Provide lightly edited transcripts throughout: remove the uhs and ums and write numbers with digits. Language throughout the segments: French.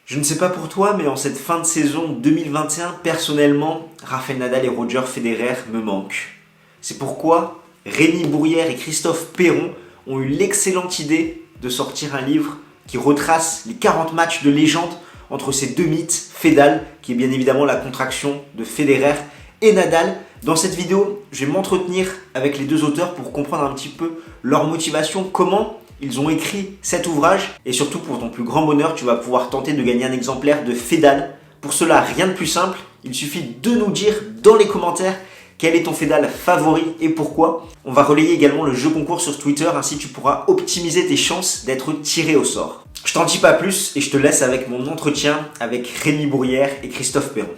Je ne sais pas pour toi, mais en cette fin de saison 2021, personnellement, Rafael Nadal et Roger Federer me manquent. C'est pourquoi Rémi Bourrière et Christophe Perron ont eu l'excellente idée de sortir un livre qui retrace les 40 matchs de légende entre ces deux mythes, Fedal, qui est bien évidemment la contraction de Federer, et Nadal. Dans cette vidéo, je vais m'entretenir avec les deux auteurs pour comprendre un petit peu leur motivation, comment ils ont écrit cet ouvrage, et surtout pour ton plus grand bonheur, tu vas pouvoir tenter de gagner un exemplaire de Fedal. Pour cela, rien de plus simple, il suffit de nous dire dans les commentaires quel est ton Fedal favori et pourquoi. On va relayer également le jeu concours sur Twitter, ainsi tu pourras optimiser tes chances d'être tiré au sort. Je t'en dis pas plus et je te laisse avec mon entretien avec Rémi Bourrière et Christophe Perron.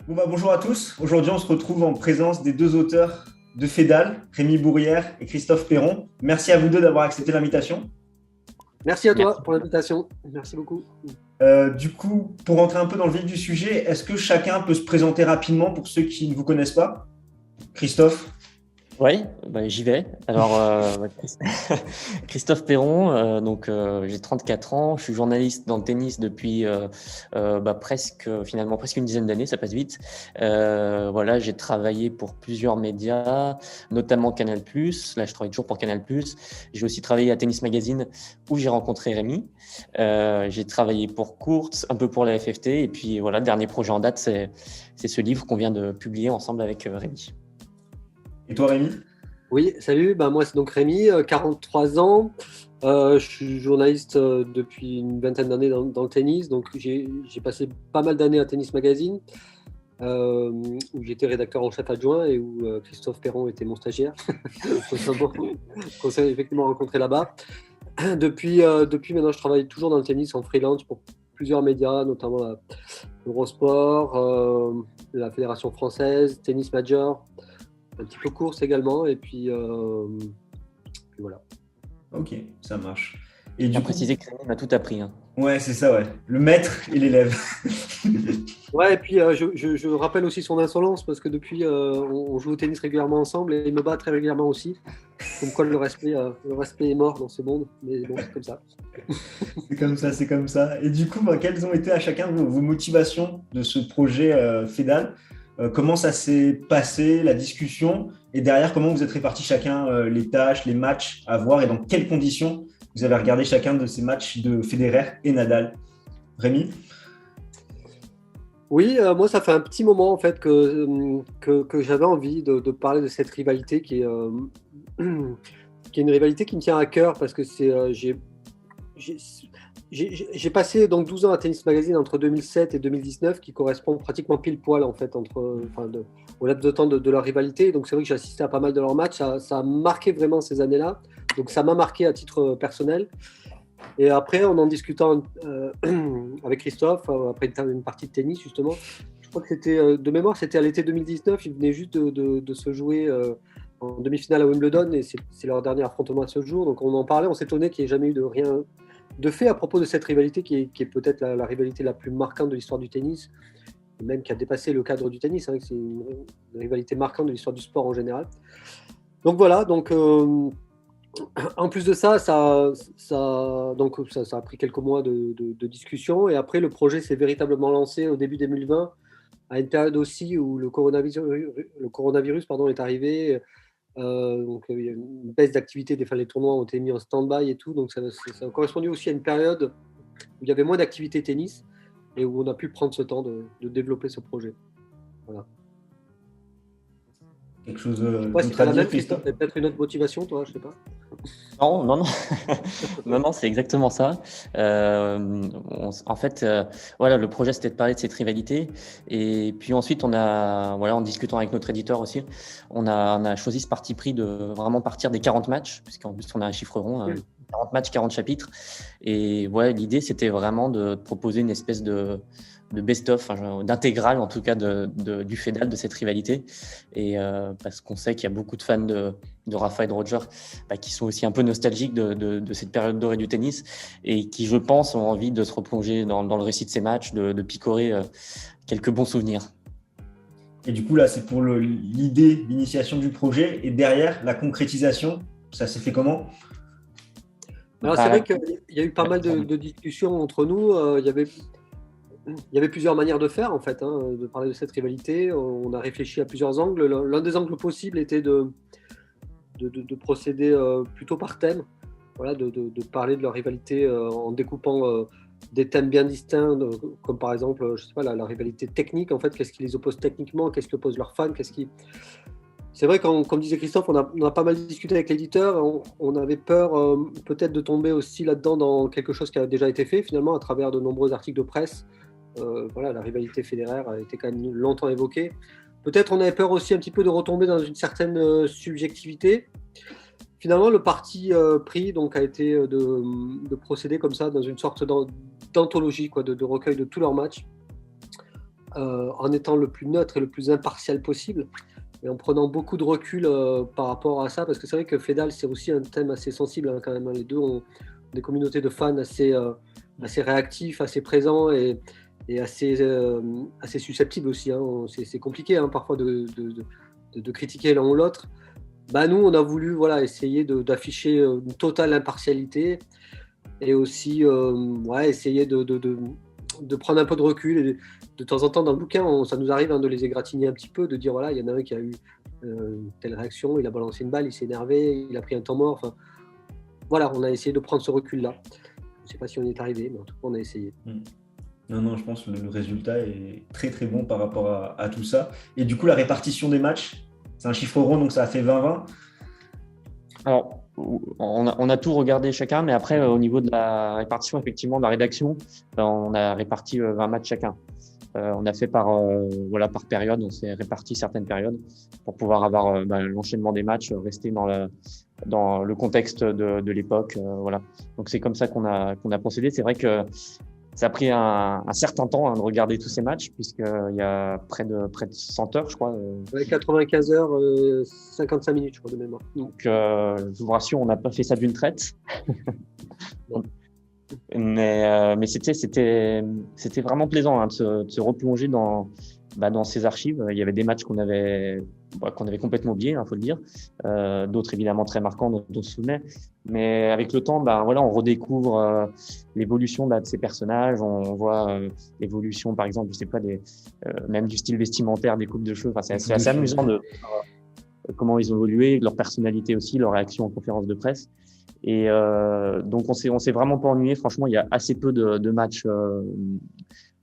Bonjour à tous. Aujourd'hui, on se retrouve en présence des deux auteurs de Fedal, Rémi Bourrière et Christophe Perron. Merci à vous deux d'avoir accepté l'invitation. Merci à toi pour l'invitation. Merci beaucoup. Du coup, pour rentrer un peu dans le vif du sujet, est-ce que chacun peut se présenter rapidement pour ceux qui ne vous connaissent pas? Christophe? Oui, j'y vais. Alors, Christophe Perron, j'ai 34 ans, je suis journaliste dans le tennis depuis presque une dizaine d'années, ça passe vite. J'ai travaillé pour plusieurs médias, notamment Canal+. Là, je travaille toujours pour Canal+. J'ai aussi travaillé à Tennis Magazine où j'ai rencontré Rémi. J'ai travaillé pour Kurz, un peu pour la FFT, et puis voilà, le dernier projet en date, c'est ce livre qu'on vient de publier ensemble avec Rémi. Et toi, Rémi? Oui, salut. Moi, c'est donc Rémi, 43 ans. Je suis journaliste depuis une vingtaine d'années dans le tennis. Donc, j'ai passé pas mal d'années à Tennis Magazine, où j'étais rédacteur en chef adjoint et où Christophe Perron était mon stagiaire. On s'est effectivement rencontrés là-bas. Depuis maintenant, je travaille toujours dans le tennis en freelance pour plusieurs médias, notamment Eurosport, la Fédération française, Tennis Major, un petit peu course également, et puis voilà. Ok, ça marche. Et du coup, préciser que Rémi m'a tout appris. Ouais, c'est ça, ouais. Le maître et l'élève. Ouais, et puis je rappelle aussi son insolence, parce que depuis, on joue au tennis régulièrement ensemble, et il me bat très régulièrement aussi. Comme quoi le respect est mort dans ce monde, mais bon, c'est comme ça. C'est comme ça. Et du coup, quelles ont été à chacun vos motivations de ce projet Fedal? Comment ça s'est passé, la discussion, et derrière, comment vous êtes répartis chacun les tâches, les matchs à voir, et dans quelles conditions vous avez regardé chacun de ces matchs de Federer et Nadal? Rémi? Oui, moi, ça fait un petit moment en fait que j'avais envie de parler de cette rivalité qui est une rivalité qui me tient à cœur, parce que j'ai passé donc 12 ans à Tennis Magazine entre 2007 et 2019, qui correspond pratiquement pile poil en fait au laps de temps de leur rivalité. Donc c'est vrai que j'ai assisté à pas mal de leurs matchs, ça a marqué vraiment ces années-là. Donc ça m'a marqué à titre personnel. Et après, en discutant avec Christophe, après une partie de tennis justement, je crois que c'était de mémoire, c'était à l'été 2019. Ils venaient juste de se jouer en demi-finale à Wimbledon, et c'est leur dernier affrontement à ce jour. Donc on en parlait, on s'étonnait qu'il n'y ait jamais eu de rien de fait à propos de cette rivalité qui est peut-être la rivalité la plus marquante de l'histoire du tennis, et même qui a dépassé le cadre du tennis. C'est une rivalité marquante de l'histoire du sport en général. Donc voilà, en plus de ça, ça a pris quelques mois de discussion, et après le projet s'est véritablement lancé au début 2020, à une période aussi où le coronavirus est arrivé. Donc il y a une baisse d'activité, les tournois ont été mis en stand-by et tout, donc ça a correspondu aussi à une période où il y avait moins d'activité tennis et où on a pu prendre ce temps de développer ce projet. Voilà. Quelque chose si tu as la même, Christophe, peut-être une autre motivation, toi, je sais pas. Non, non, c'est exactement ça. Le projet, c'était de parler de cette rivalité, et puis ensuite, en discutant avec notre éditeur aussi, on a choisi ce parti pris de vraiment partir des 40 matchs, puisqu'en plus, on a un chiffre rond, 40 matchs, 40 chapitres, et l'idée, c'était vraiment de proposer une espèce de best-of, d'intégrale en tout cas du Fedal, de cette rivalité, et parce qu'on sait qu'il y a beaucoup de fans de Rafa et de Roger qui sont aussi un peu nostalgiques de cette période dorée du tennis, et qui, je pense, ont envie de se replonger dans le récit de ces matchs, de picorer quelques bons souvenirs. Et du coup, là, c'est pour l'idée, l'initiation du projet, et derrière, la concrétisation, ça s'est fait comment? Alors c'est vrai qu'il y a eu pas mal de discussions entre nous. Il y avait plusieurs manières de faire en fait, de parler de cette rivalité. On a réfléchi à plusieurs angles. L'un des angles possibles était de procéder plutôt par thème, voilà, de parler de leur rivalité en découpant des thèmes bien distincts, comme par exemple, je sais pas, la rivalité technique en fait. Qu'est-ce qui les oppose techniquement? Qu'est-ce qui oppose leurs fans? C'est vrai, comme disait Christophe, on a pas mal discuté avec l'éditeur. On avait peur peut-être de tomber aussi là-dedans dans quelque chose qui a déjà été fait finalement à travers de nombreux articles de presse. Voilà, la rivalité Federer a été quand même longtemps évoquée. Peut-être on avait peur aussi un petit peu de retomber dans une certaine subjectivité. Finalement, le parti pris donc, a été de procéder comme ça dans une sorte d'anthologie, quoi, de recueil de tous leurs matchs, en étant le plus neutre et le plus impartial possible. Et en prenant beaucoup de recul par rapport à ça, parce que c'est vrai que Fedal, c'est aussi un thème assez sensible quand même. Les deux ont des communautés de fans assez réactifs, assez présents et assez susceptibles aussi. C'est compliqué parfois de critiquer l'un ou l'autre. Nous, on a voulu essayer d'afficher une totale impartialité et aussi essayer de prendre un peu de recul. Et de temps en temps, dans le bouquin, ça nous arrive de les égratigner un petit peu, de dire il y en a un qui a eu une telle réaction, il a balancé une balle, il s'est énervé, il a pris un temps mort. Enfin, voilà, on a essayé de prendre ce recul-là. Je ne sais pas si on y est arrivé, mais en tout cas, on a essayé. Non, je pense que le résultat est très très bon par rapport à tout ça. Et du coup, la répartition des matchs, c'est un chiffre rond, donc ça a fait 20-20. Alors, on a tout regardé chacun, mais après, au niveau de la répartition, effectivement, de la rédaction, on a réparti 20 matchs chacun. On a fait par période, on s'est réparti certaines périodes pour pouvoir avoir l'enchaînement des matchs, rester dans le contexte de l'époque. Voilà. Donc, c'est comme ça qu'on a procédé. C'est vrai que ça a pris un certain temps de regarder tous ces matchs, puisqu'il y a près de 100 heures, je crois. 95 heures, 55 minutes, je crois, de mémoire. Donc, je vous rassure, on n'a pas fait ça d'une traite. Mais c'était vraiment plaisant de se replonger dans ces archives. Il y avait des matchs qu'on avait complètement oubliés, faut le dire. D'autres évidemment très marquants dont on se souvenait. Mais avec le temps, on redécouvre l'évolution de ces personnages. On voit l'évolution, par exemple, je sais pas, même du style vestimentaire, des coupes de cheveux. Enfin, c'est assez amusant de comment ils ont évolué, leur personnalité aussi, leur réaction en conférence de presse. Et donc on s'est vraiment pas ennuyé. Franchement, il y a assez peu de matchs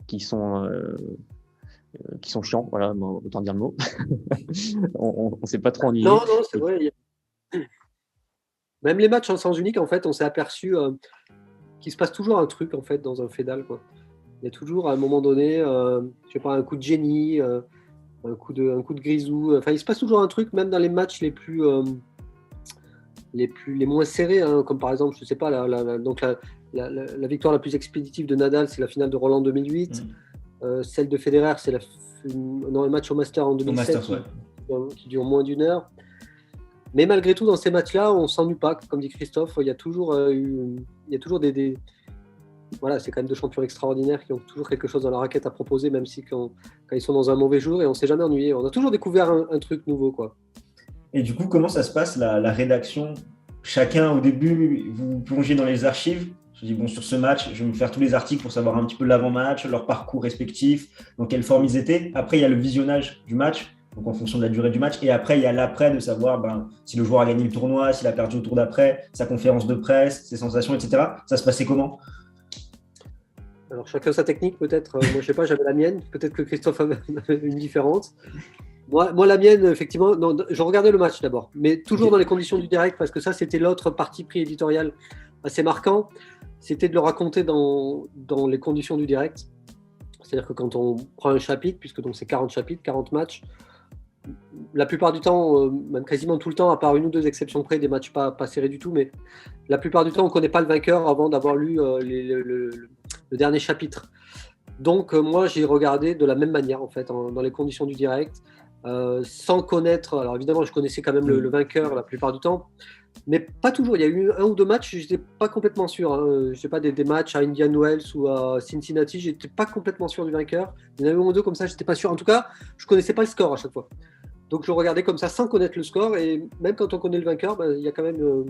qui sont chiants. Voilà, autant dire le mot. on s'est pas trop ennuyé. Non, c'est vrai. Même les matchs en sens unique, en fait, on s'est aperçu qu'il se passe toujours un truc en fait dans un Fedal, quoi. Il y a toujours à un moment donné, je sais pas, un coup de génie, un coup de grisou. Enfin, il se passe toujours un truc, même dans les matchs les moins serrés, comme par exemple, je sais pas, la victoire la plus expéditive de Nadal, c'est la finale de Roland 2008. Celle de Federer, c'est un match au Master en 2007 qui dure moins d'une heure. Mais malgré tout, dans ces matchs-là, on s'ennuie pas, comme dit Christophe. Il y a toujours des voilà, c'est quand même deux champions extraordinaires qui ont toujours quelque chose dans la raquette à proposer, même si quand ils sont dans un mauvais jour, et on s'est jamais ennuyé. On a toujours découvert un truc nouveau, quoi. Et du coup, comment ça se passe, la rédaction? Chacun, au début, vous plongez dans les archives. Je dis, sur ce match, je vais me faire tous les articles pour savoir un petit peu l'avant-match, leur parcours respectif, dans quelle forme ils étaient. Après, il y a le visionnage du match, donc en fonction de la durée du match. Et après, il y a l'après, de savoir si le joueur a gagné le tournoi, s'il a perdu au tour d'après, sa conférence de presse, ses sensations, etc. Ça se passait comment? Alors, chacun sa technique, peut-être. Moi, je sais pas, j'avais la mienne. Peut-être que Christophe avait une différente. Moi, la mienne, effectivement, je regardais le match d'abord, mais toujours dans les conditions du direct, parce que ça, c'était l'autre parti pris éditorial assez marquant. C'était de le raconter dans les conditions du direct. C'est-à-dire que quand on prend un chapitre, puisque donc c'est 40 chapitres, 40 matchs, la plupart du temps, même quasiment tout le temps, à part une ou deux exceptions près, des matchs pas serrés du tout, mais la plupart du temps, on ne connaît pas le vainqueur avant d'avoir lu le dernier chapitre. Donc, moi, j'ai regardé de la même manière, en fait, dans les conditions du direct. Sans connaître, alors évidemment je connaissais quand même le vainqueur la plupart du temps, mais pas toujours. Il y a eu un ou deux matchs, je n'étais pas complètement sûr, je sais pas, des matchs à Indian Wells ou à Cincinnati, j'étais pas complètement sûr du vainqueur. Il y en avait un ou deux comme ça, j'étais pas sûr. En tout cas, je connaissais pas le score à chaque fois, donc je regardais comme ça sans connaître le score. Et même quand on connaît le vainqueur, il y a quand même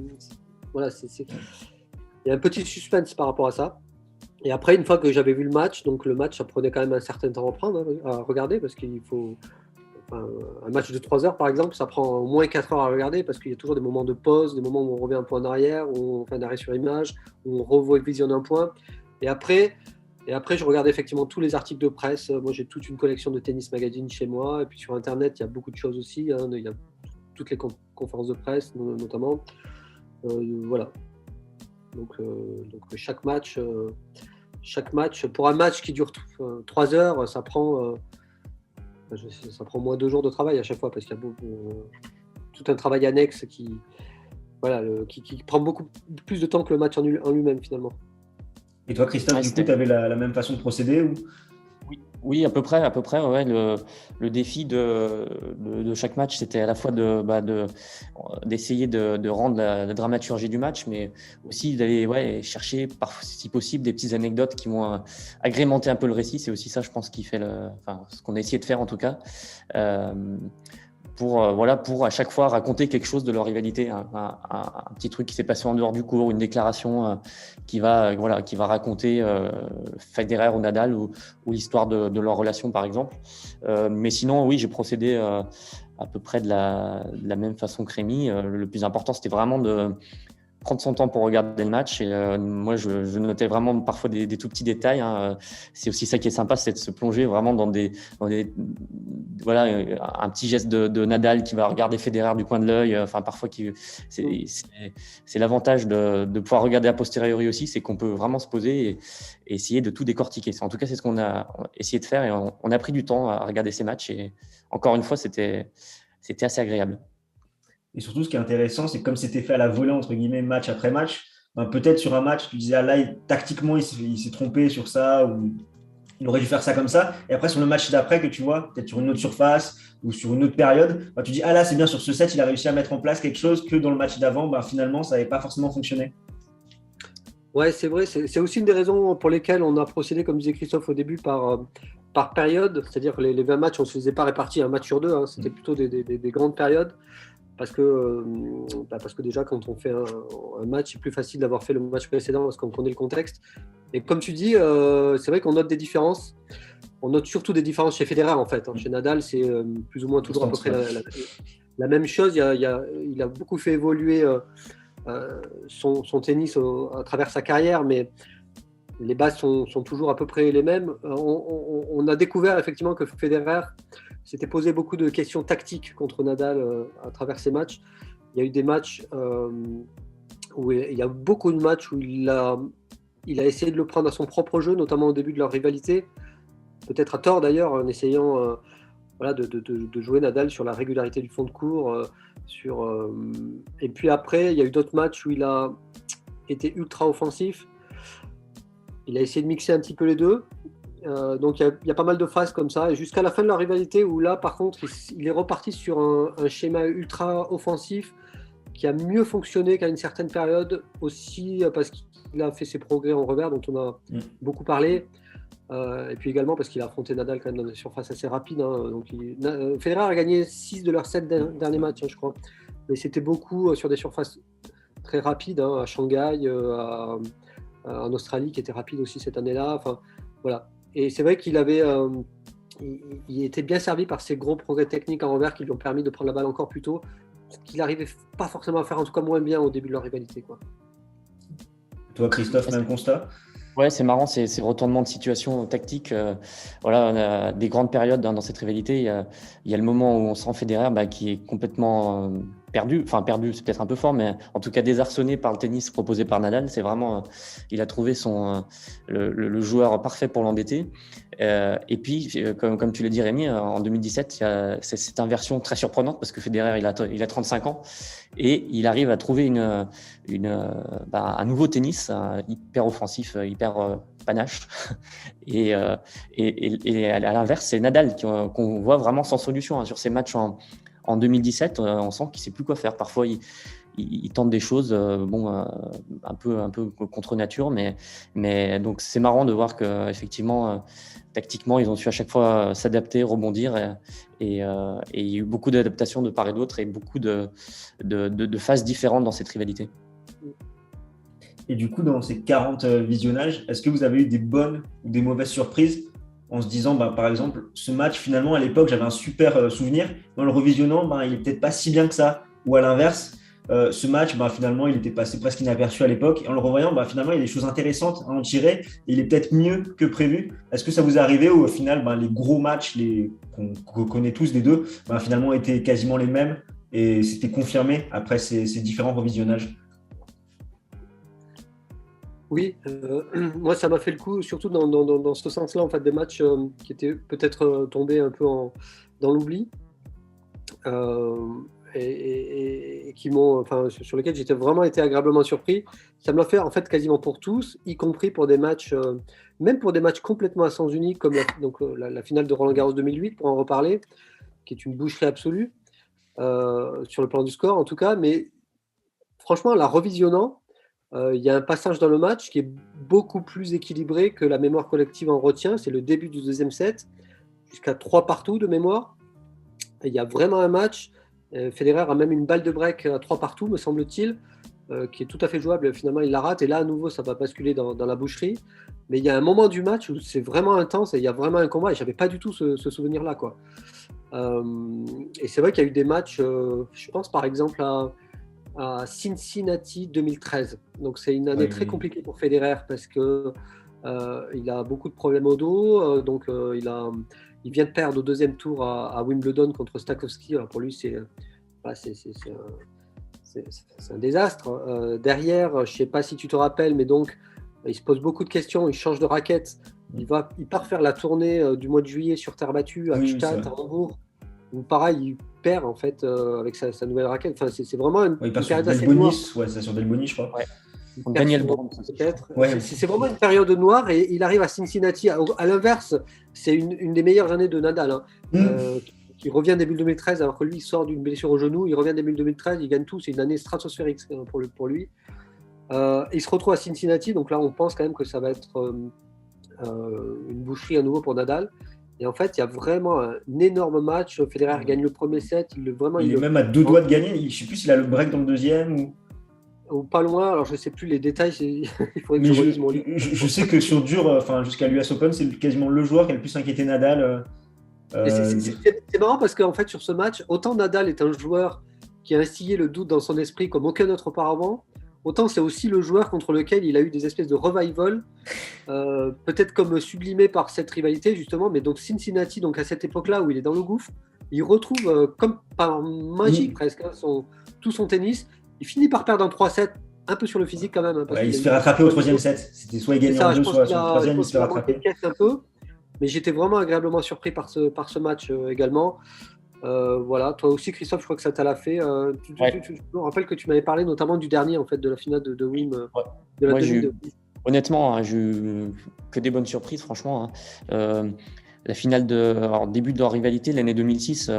voilà, Il y a un petit suspense par rapport à ça. Et après, une fois que j'avais vu le match, donc le match, ça prenait quand même un certain temps à prendre, à regarder, parce qu'il faut. Enfin, un match de 3 heures, par exemple, ça prend au moins 4 heures à regarder, parce qu'il y a toujours des moments de pause, des moments où on revient un peu en arrière, où on fait un arrêt sur image, où on revisionne un point. Et après, je regardais effectivement tous les articles de presse. Moi, j'ai toute une collection de tennis magazine chez moi. Et puis sur Internet, il y a beaucoup de choses aussi. Hein. Il y a toutes les conférences de presse, notamment. Voilà. Donc chaque match, pour un match qui dure 3 heures, ça prend moins de 2 jours de travail à chaque fois, parce qu'il y a tout un travail annexe qui prend beaucoup plus de temps que le match en lui-même finalement. Et toi, Christophe, du coup, tu avais la même façon de procéder ou... Oui, à peu près. Ouais. Le défi de chaque match, c'était à la fois d'essayer de rendre la dramaturgie du match, mais aussi d'aller chercher, si possible, des petites anecdotes qui vont agrémenter un peu le récit. C'est aussi ça, je pense, qui fait ce qu'on a essayé de faire en tout cas. Pour à chaque fois raconter quelque chose de leur rivalité, un petit truc qui s'est passé en dehors du court, une déclaration qui va raconter Federer ou Nadal ou l'histoire de leur relation par exemple. Mais sinon, oui, j'ai procédé à peu près de la même façon que Rémi. Le plus important, c'était vraiment de prendre son temps pour regarder le match. Et moi, je notais vraiment parfois des tout petits détails. Hein. C'est aussi ça qui est sympa, c'est de se plonger vraiment dans des un petit geste de Nadal qui va regarder Federer du coin de l'œil. Enfin, parfois, c'est l'avantage de pouvoir regarder a posteriori aussi, c'est qu'on peut vraiment se poser et essayer de tout décortiquer. En tout cas, c'est ce qu'on a essayé de faire et on a pris du temps à regarder ces matchs. Et encore une fois, c'était assez agréable. Et surtout, ce qui est intéressant, c'est que comme c'était fait à la volée, entre guillemets, match après match, peut-être sur un match, tu disais, ah là, tactiquement, il s'est trompé sur ça, ou il aurait dû faire ça comme ça. Et après, sur le match d'après, que tu vois, peut-être sur une autre surface ou sur une autre période, tu dis, ah là, c'est bien, sur ce set, il a réussi à mettre en place quelque chose que dans le match d'avant, finalement, ça n'avait pas forcément fonctionné. Ouais, c'est vrai. C'est aussi une des raisons pour lesquelles on a procédé, comme disait Christophe au début, par période. C'est-à-dire que les 20 matchs, on ne se faisait pas répartir un match sur deux. Hein. C'était plutôt des grandes périodes. Parce que déjà, quand on fait un match, c'est plus facile d'avoir fait le match précédent parce qu'on connaît le contexte. Et comme tu dis, c'est vrai qu'on note des différences. On note surtout des différences chez Federer, en fait. Hein. Chez Nadal, c'est plus ou moins toujours à peu près la même chose. Il a beaucoup fait évoluer son tennis à travers sa carrière, mais les bases sont toujours à peu près les mêmes. On a découvert effectivement que Federer s'était posé beaucoup de questions tactiques contre Nadal à travers ces matchs. Il y a eu des matchs où il y a beaucoup de matchs où il a essayé de le prendre à son propre jeu, notamment au début de leur rivalité, peut-être à tort d'ailleurs, en essayant de jouer Nadal sur la régularité du fond de cours. Et puis après, il y a eu d'autres matchs où il a été ultra offensif. Il a essayé de mixer un petit peu les deux. Donc il y a pas mal de phases comme ça, et jusqu'à la fin de la rivalité où là par contre il est reparti sur un schéma ultra offensif qui a mieux fonctionné qu'à une certaine période aussi, parce qu'il a fait ses progrès en revers dont on a beaucoup parlé, et puis également parce qu'il a affronté Nadal quand même dans des surfaces assez rapides, hein. Donc Federer a gagné 6 de leurs 7 derniers matchs, hein, je crois, mais c'était beaucoup sur des surfaces très rapides, hein, à Shanghai, en Australie qui était rapide aussi cette année-là, enfin voilà. Et c'est vrai qu'il il était bien servi par ses gros progrès techniques en revers qui lui ont permis de prendre la balle encore plus tôt, ce qu'il n'arrivait pas forcément à faire, en tout cas moins bien au début de leur rivalité, quoi. Toi, Christophe, même constat? Ouais, c'est marrant, ces retournements de situation tactique. On a des grandes périodes dans cette rivalité. Il y a le moment où on sent Federer qui est complètement perdu. Enfin, perdu, c'est peut-être un peu fort, mais en tout cas désarçonné par le tennis proposé par Nadal. C'est vraiment, il a trouvé le joueur parfait pour l'embêter. Et puis, comme tu l'as dit, Rémi, en 2017, il y a cette inversion très surprenante parce que Federer, il a 35 ans et il arrive à trouver un nouveau tennis hyper offensif, hyper panache. Et à l'inverse, c'est Nadal qu'on voit vraiment sans solution, hein. Sur ces matchs en 2017, on sent qu'il ne sait plus quoi faire. Parfois, il tente des choses un peu contre nature, mais donc c'est marrant de voir qu'effectivement, tactiquement, ils ont su à chaque fois s'adapter, rebondir, et il y a eu beaucoup d'adaptations de part et d'autre et beaucoup de phases différentes dans cette rivalité. Et du coup, dans ces 40 visionnages, est-ce que vous avez eu des bonnes ou des mauvaises surprises en se disant, par exemple, ce match, finalement, à l'époque, j'avais un super souvenir. Dans le revisionnant, il est peut-être pas si bien que ça. Ou à l'inverse, ce match, finalement, il était passé presque inaperçu à l'époque. Et en le revoyant, finalement, il y a des choses intéressantes à en tirer. Et il est peut-être mieux que prévu. Est-ce que ça vous est arrivé où, au final, les gros matchs qu'on connaît tous des deux, finalement, étaient quasiment les mêmes et c'était confirmé après ces différents revisionnages? Oui, moi ça m'a fait le coup, surtout dans ce sens-là, en fait, des matchs qui étaient peut-être tombés un peu dans l'oubli et qui m'ont, enfin, sur lesquels j'étais vraiment été agréablement surpris. Ça me l'a fait en fait quasiment pour tous, y compris pour des matchs, même pour des matchs complètement à sens unique, comme la finale de Roland-Garros 2008, pour en reparler, qui est une boucherie absolue sur le plan du score en tout cas, mais franchement, la revisionnant, il y a un passage dans le match qui est beaucoup plus équilibré que la mémoire collective en retient. C'est le début du deuxième set, jusqu'à 3 partout de mémoire. Et il y a vraiment un match. Federer a même une balle de break à 3 partout, me semble-t-il, qui est tout à fait jouable. Finalement, il la rate. Et là, à nouveau, ça va basculer dans la boucherie. Mais il y a un moment du match où c'est vraiment intense et il y a vraiment un combat. Et je n'avais pas du tout ce souvenir-là, quoi. Et c'est vrai qu'il y a eu des matchs, je pense par exemple à Cincinnati 2013. Donc c'est une année très compliquée pour Federer parce que il a beaucoup de problèmes au dos. Il vient de perdre au deuxième tour à Wimbledon contre Stakowski. Alors pour lui, c'est un désastre. Derrière, je ne sais pas si tu te rappelles, mais donc il se pose beaucoup de questions. Il change de raquette. Il part faire la tournée du mois de juillet sur terre battue à Gstaad, à Hambourg. Où pareil, il perd en fait avec sa nouvelle raquette. Enfin, c'est vraiment une période assez noire. C'est sur Delbonis, je crois. Ouais. Daniel Brown, peut-être. Ouais. C'est vraiment une période noire et il arrive à Cincinnati. À l'inverse, c'est une des meilleures années de Nadal, qui revient début 2013, alors que lui, il sort d'une blessure au genou. Il revient début 2013, il gagne tout. C'est une année stratosphérique pour lui. Il se retrouve à Cincinnati, donc là, on pense quand même que ça va être une boucherie à nouveau pour Nadal. Et en fait, il y a vraiment un énorme match. Federer gagne le premier set. Il est même à 2 doigts de gagner. Je ne sais plus s'il a le break dans le deuxième ou pas loin. Alors, je ne sais plus les détails. Il faudrait que je relise mon livre. Je sais que sur dur, jusqu'à l'US Open, c'est quasiment le joueur qui a le plus inquiété Nadal. C'est marrant parce qu'en fait, sur ce match, autant Nadal est un joueur qui a instillé le doute dans son esprit comme aucun autre auparavant, autant c'est aussi le joueur contre lequel il a eu des espèces de revival, peut-être comme sublimé par cette rivalité justement, mais donc Cincinnati, donc à cette époque-là où il est dans le gouffre, il retrouve comme par magie presque tout son tennis. Il finit par perdre en 3-7, un peu sur le physique quand même. Il se fait rattraper au troisième set. C'était soit il gagnait en 2, soit sur le troisième, il se fait rattraper. Un peu, mais j'étais vraiment agréablement surpris par ce match également. Voilà, toi aussi Christophe, je crois que ça t'a fait. Je me rappelle que tu m'avais parlé notamment du dernier en fait de la finale de Wim. De la honnêtement, j'ai eu que des bonnes surprises, franchement. La finale début de leur rivalité, l'année 2006,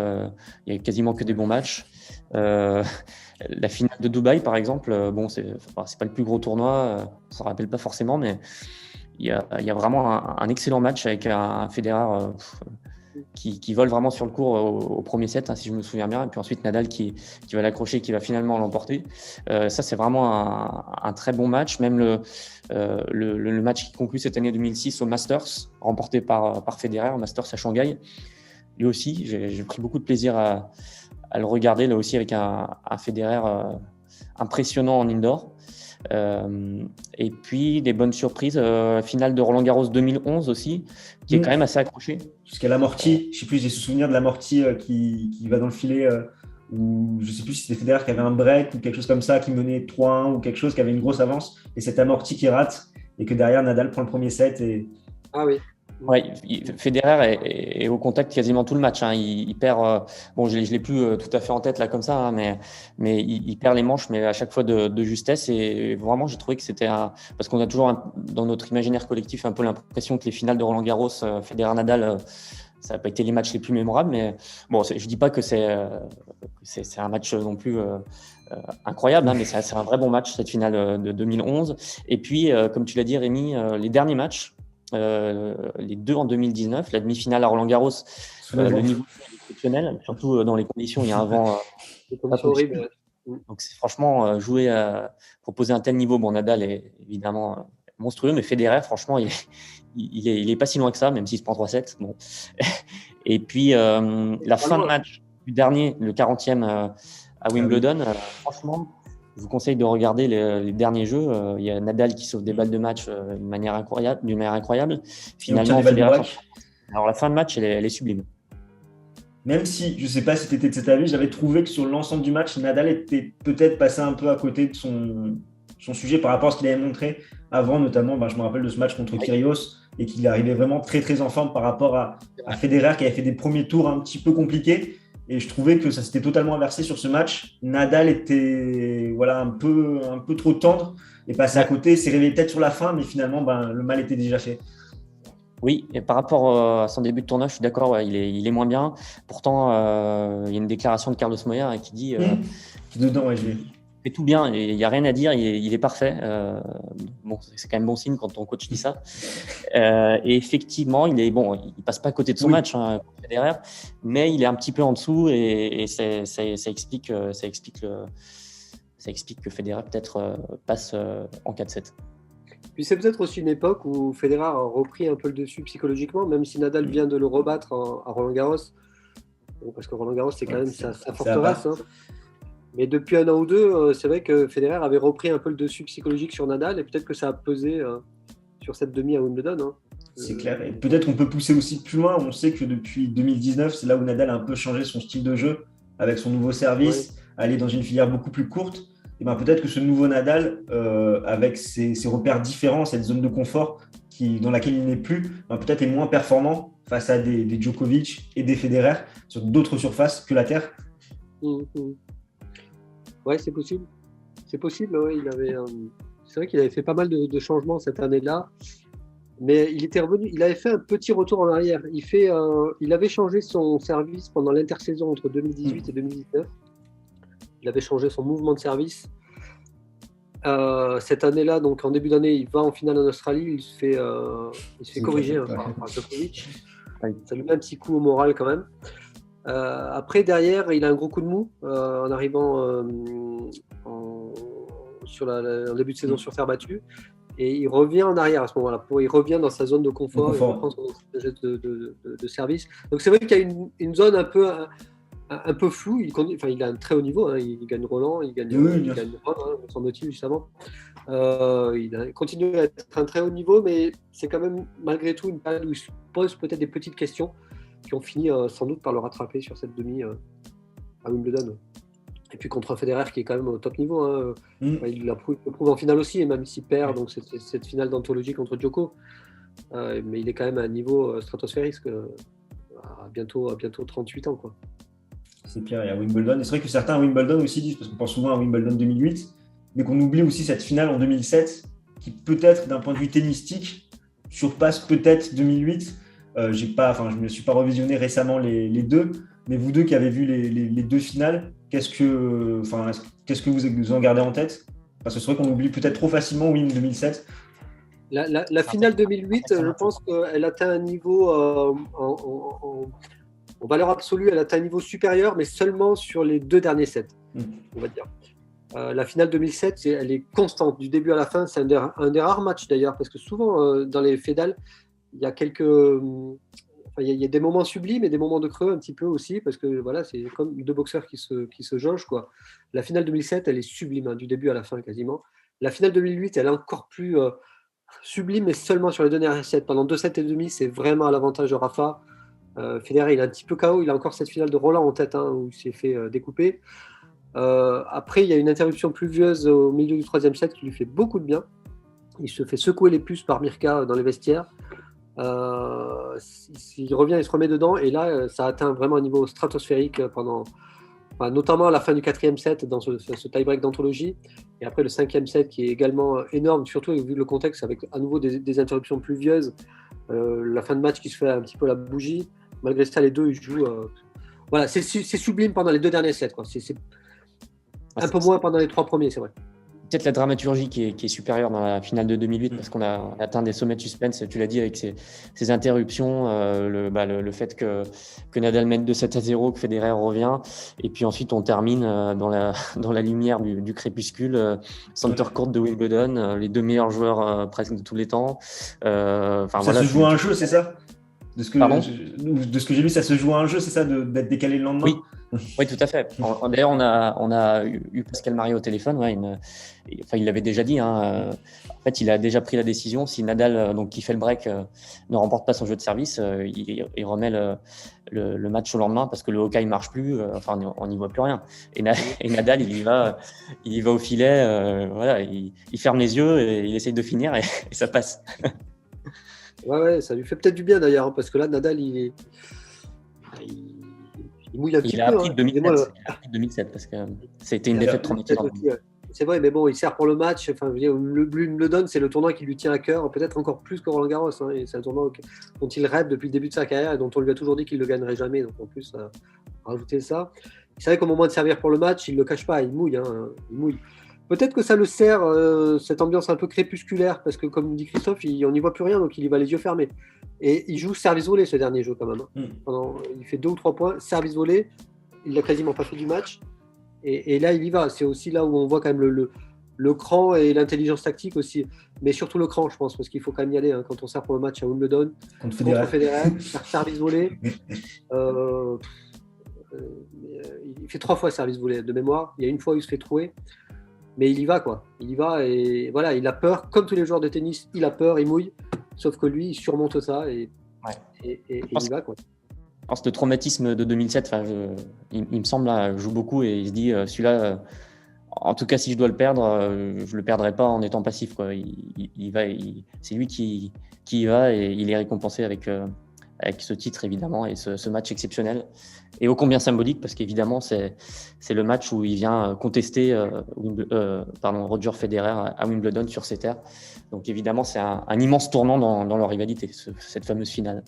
il y a quasiment que des bons matchs. La finale de Dubaï, par exemple, c'est pas le plus gros tournoi, on s'en rappelle pas forcément, mais il y a vraiment un excellent match avec un Federer qui vole vraiment sur le court au premier set, si je me souviens bien, et puis ensuite Nadal qui va l'accrocher, qui va finalement l'emporter. Ça, c'est vraiment un très bon match. Même le match qui conclut cette année 2006 au Masters, remporté par Federer, Masters à Shanghai. Lui aussi, j'ai pris beaucoup de plaisir à le regarder, là aussi, avec un Federer impressionnant en indoor. Et puis des bonnes surprises, finale de Roland-Garros 2011 aussi, qui est quand même assez accroché. Jusqu'à l'amorti, je sais plus, j'ai ce souvenir de l'amorti qui va dans le filet, ou je sais plus si c'était Federer qui avait un break ou quelque chose comme ça, qui menait 3-1 ou quelque chose, qui avait une grosse avance, et cet amorti qui rate, et que derrière Nadal prend le premier set. Ah oui. Ouais, Federer est au contact quasiment tout le match. Il perd. Je l'ai plus tout à fait en tête là comme ça, mais il perd les manches, mais à chaque fois de justesse. Et vraiment, j'ai trouvé que c'était parce qu'on a toujours dans notre imaginaire collectif un peu l'impression que les finales de Roland-Garros, Federer-Nadal, ça n'a pas été les matchs les plus mémorables. Mais bon, je dis pas que c'est un match non plus incroyable, mais c'est un vrai bon match cette finale de 2011. Et puis, comme tu l'as dit, Rémi, les derniers matchs. Les deux en 2019, la demi-finale à Roland-Garros, le niveau est exceptionnel, surtout dans les conditions il y a un vent horrible. Donc, c'est franchement proposer un tel niveau. Bon, Nadal est évidemment monstrueux, mais Federer, franchement, il est pas si loin que ça, même s'il se prend 3-7. Bon. Et puis, la fin de match du dernier, le 40e à Wimbledon, franchement, je vous conseille de regarder les derniers jeux. Il y a Nadal qui sauve des balles de match d'une manière incroyable. Finalement, Federer. Alors, la fin de match, elle est sublime. Même si, je ne sais pas si tu étais de cet avis, j'avais trouvé que sur l'ensemble du match, Nadal était peut-être passé un peu à côté de son sujet par rapport à ce qu'il avait montré avant, notamment, je me rappelle de ce match contre Kyrgios, et qu'il arrivait vraiment très très en forme par rapport à Federer qui avait fait des premiers tours un petit peu compliqués. Et je trouvais que ça s'était totalement inversé sur ce match. Nadal était un peu trop tendre et passé à côté, s'est réveillé peut-être sur la fin, mais finalement, le mal était déjà fait. Oui, et par rapport à son début de tournoi, je suis d'accord, il est moins bien. Pourtant, il y a une déclaration de Carlos Moya qui dit dedans, je il fait tout bien, il n'y a rien à dire, il est parfait. C'est quand même bon signe quand ton coach dit ça. Et effectivement, il passe pas à côté de son match, Federer, mais il est un petit peu en dessous et ça explique que Federer peut-être passe en 4-7. Puis c'est peut-être aussi une époque où Federer a repris un peu le dessus psychologiquement, même si Nadal vient de le rebattre à Roland-Garros. Bon, parce que Roland-Garros, c'est quand même sa forteresse. Mais depuis un an ou deux, c'est vrai que Federer avait repris un peu le dessus psychologique sur Nadal et peut-être que ça a pesé sur cette demi à Wimbledon. C'est clair. Et peut-être qu'on peut pousser aussi plus loin. On sait que depuis 2019, c'est là où Nadal a un peu changé son style de jeu avec son nouveau service, aller dans une filière beaucoup plus courte. Et peut-être que ce nouveau Nadal, avec ses repères différents, cette zone de confort dans laquelle il n'est plus, peut-être est moins performant face à des Djokovic et des Federer sur d'autres surfaces que la terre. Ouais, c'est possible. C'est possible, ouais. C'est vrai qu'il avait fait pas mal de changements cette année-là. Mais il était revenu, il avait fait un petit retour en arrière. Il avait changé son service pendant l'intersaison entre 2018 et 2019. Il avait changé son mouvement de service. Cette année-là, donc en début d'année, il va en finale en Australie. Il se fait corriger par Djokovic. Ça lui met un petit coup au moral quand même. Après, derrière, il a un gros coup de mou en arrivant en début de saison sur terre battue. Et il revient en arrière à ce moment-là. Il revient dans sa zone de confort. Il reprend son de service. Donc c'est vrai qu'il y a une zone un peu floue. Il a un très haut niveau. Il gagne Roland, il gagne Rome, son motif juste avant. Il continue à être un très haut niveau, mais c'est quand même malgré tout une période où il se pose peut-être des petites questions qui ont fini sans doute par le rattraper sur cette demi à Wimbledon. Et puis contre un Federer qui est quand même au top niveau. Il le prouve en finale aussi, et même s'il perd donc cette finale d'anthologie contre Djoko. Mais il est quand même à un niveau stratosphérique à bientôt 38 ans. Quoi. C'est clair, il y a Wimbledon. Et c'est vrai que certains à Wimbledon aussi disent, parce qu'on pense souvent à Wimbledon 2008, mais qu'on oublie aussi cette finale en 2007, qui peut-être d'un point de vue tennistique surpasse peut-être 2008. Je ne me suis pas revisionné récemment les deux, mais vous deux qui avez vu les deux finales, qu'est-ce que vous en gardez en tête? Parce que c'est vrai qu'on oublie peut-être trop facilement Wim 2007. La finale 2008, je pense qu'elle atteint un niveau en valeur absolue, elle atteint un niveau supérieur, mais seulement sur les deux derniers sets, on va dire. La finale 2007, elle est constante du début à la fin. C'est un des rares matchs d'ailleurs, parce que souvent dans les fédales, il y a il y a des moments sublimes et des moments de creux un petit peu aussi, parce que voilà, c'est comme deux boxeurs qui se jaugent, quoi. La finale 2007, elle est sublime, du début à la fin quasiment. La finale 2008, elle est encore plus sublime, mais seulement sur les deux derniers sets. Pendant 2 sets et demi, c'est vraiment à l'avantage de Rafa. Federer, il est un petit peu KO. Il a encore cette finale de Roland en tête, où il s'est fait découper. Après, il y a une interruption pluvieuse au milieu du 3e set qui lui fait beaucoup de bien. Il se fait secouer les puces par Mirka dans les vestiaires. Il revient, il se remet dedans, et là, ça atteint vraiment un niveau stratosphérique notamment à la fin du 4e set dans ce tie-break d'anthologie, et après le 5e set qui est également énorme, surtout vu le contexte avec à nouveau des interruptions pluvieuses, la fin de match qui se fait un petit peu la bougie. Malgré ça, les deux ils jouent. Voilà, c'est sublime pendant les 2 derniers sets, quoi. C'est un peu moins pendant les 3 premiers, c'est vrai. peut-être la dramaturgie qui est supérieure dans la finale de 2008 parce qu'on a atteint des sommets de suspense, tu l'as dit, avec ces interruptions, le fait que Nadal mène 2-7-0, que Federer revient, et puis ensuite on termine dans la lumière du crépuscule, Center Court de Wimbledon, les 2 meilleurs joueurs presque de tous les temps. Ça se joue à un jeu, c'est ça? De ce que j'ai lu, ça se joue à un jeu, c'est ça, d'être décalé le lendemain? Oui, tout à fait. D'ailleurs, on a eu Pascal Marié au téléphone. Ouais, il l'avait déjà dit. En fait, il a déjà pris la décision. Si Nadal, qui fait le break, ne remporte pas son jeu de service, il remet le match au lendemain parce que le Hawkeye ne marche plus. On n'y voit plus rien. Et Nadal, il y va au filet. Il ferme les yeux et il essaye de finir et ça passe. Ouais, ça lui fait peut-être du bien d'ailleurs, parce que là, Nadal, il mouille un petit peu. Il a appris 2007 parce que c'était une défaite traumatisante. C'est vrai, mais bon, il sert pour le match. Enfin, le Wimbledon, c'est le tournoi qui lui tient à cœur, peut-être encore plus que Roland Garros. Et c'est un tournoi dont il rêve depuis le début de sa carrière et dont on lui a toujours dit qu'il ne le gagnerait jamais. Donc en plus, rajouter ça. C'est vrai qu'au moment de servir pour le match, il ne le cache pas, il mouille. Il mouille. Peut-être que ça le sert, cette ambiance un peu crépusculaire, parce que comme dit Christophe, on n'y voit plus rien, donc il y va les yeux fermés. Et il joue service volé ce dernier jeu quand même. Il fait 2 ou 3 points, service volé, il n'a quasiment pas fait du match. Et là, il y va. C'est aussi là où on voit quand même le cran et l'intelligence tactique aussi. Mais surtout le cran, je pense, parce qu'il faut quand même y aller quand on sert pour le match à Wimbledon. Contre Federer, service volé. Il fait 3 fois service volé de mémoire. Il y a une fois où il se fait trouer. Mais il y va, quoi. Il y va et voilà, il a peur. Comme tous les joueurs de tennis, il a peur, il mouille. Sauf que lui, il surmonte ça et il y va, quoi. Alors, ce traumatisme de 2007, il me semble, là, joue beaucoup et il se dit, celui-là, en tout cas, si je dois le perdre, je le perdrai pas en étant passif, quoi. C'est lui qui y va et il est récompensé avec ce titre, évidemment, et ce match exceptionnel. Et ô combien symbolique, parce qu'évidemment, c'est le match où il vient contester Roger Federer à Wimbledon sur ses terres. Donc évidemment, c'est un immense tournant dans leur rivalité, cette fameuse finale.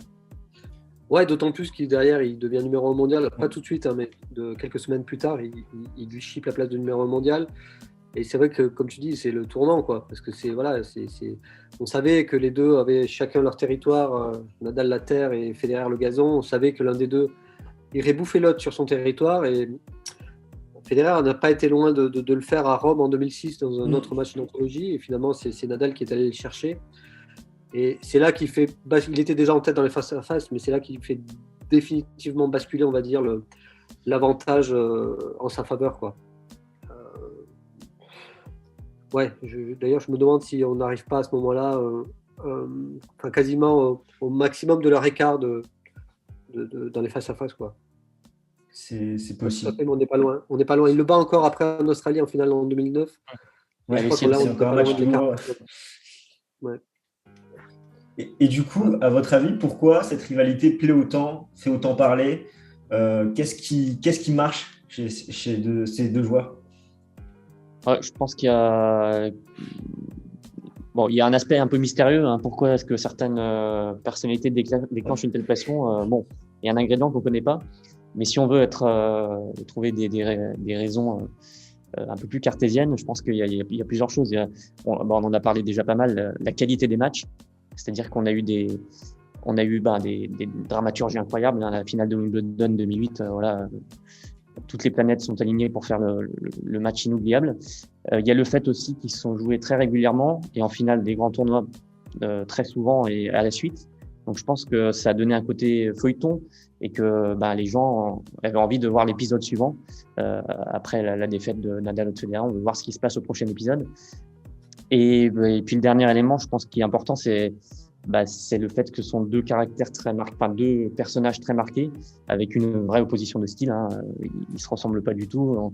Ouais, d'autant plus qu'il derrière, il devient numéro 1 mondial, pas tout de suite, mais quelques semaines plus tard, il lui chipe la place de numéro 1 mondial. Et c'est vrai que, comme tu dis, c'est le tournant, quoi, parce que on savait que les deux avaient chacun leur territoire, Nadal la terre et Federer le gazon. On savait que l'un des deux irait bouffer l'autre sur son territoire, et Federer n'a pas été loin de le faire à Rome en 2006 dans un autre match d'anthologie, et finalement c'est Nadal qui est allé le chercher. Et c'est là qu'il fait, il était déjà en tête dans les face à face, mais c'est là qu'il fait définitivement basculer, on va dire, l'avantage en sa faveur, quoi. D'ailleurs, je me demande si on n'arrive pas à ce moment-là, quasiment au maximum de leur écart dans les face à face, quoi. C'est possible. Mais on n'est pas loin. On n'est pas loin. Il le bat encore après en Australie en finale en 2009. Ouais, c'est encore un match de l'écart. Ouais. Et du coup, à votre avis, pourquoi cette rivalité plaît autant, fait autant parler? Qu'est-ce qui marche chez ces deux joueurs? Je pense qu'il y a un aspect un peu mystérieux. Pourquoi est-ce que certaines personnalités déclenchent une telle passion? Il y a un ingrédient qu'on ne connaît pas. Mais si on veut trouver des raisons un peu plus cartésiennes, je pense qu'il y a plusieurs choses. On en a parlé déjà pas mal. La qualité des matchs. C'est-à-dire qu'on a eu des dramaturgies incroyables. La finale de Wimbledon 2008, toutes les planètes sont alignées pour faire le match inoubliable. Il y a le fait aussi qu'ils se sont joués très régulièrement et en finale des grands tournois très souvent et à la suite. Donc je pense que ça a donné un côté feuilleton et que les gens avaient envie de voir l'épisode suivant. Après la défaite de Nadal au Federer, on veut voir ce qui se passe au prochain épisode. Et puis le dernier élément, je pense, qui est important, c'est le fait que ce sont deux personnages très marqués, avec une vraie opposition de style. Ils se ressemblent pas du tout,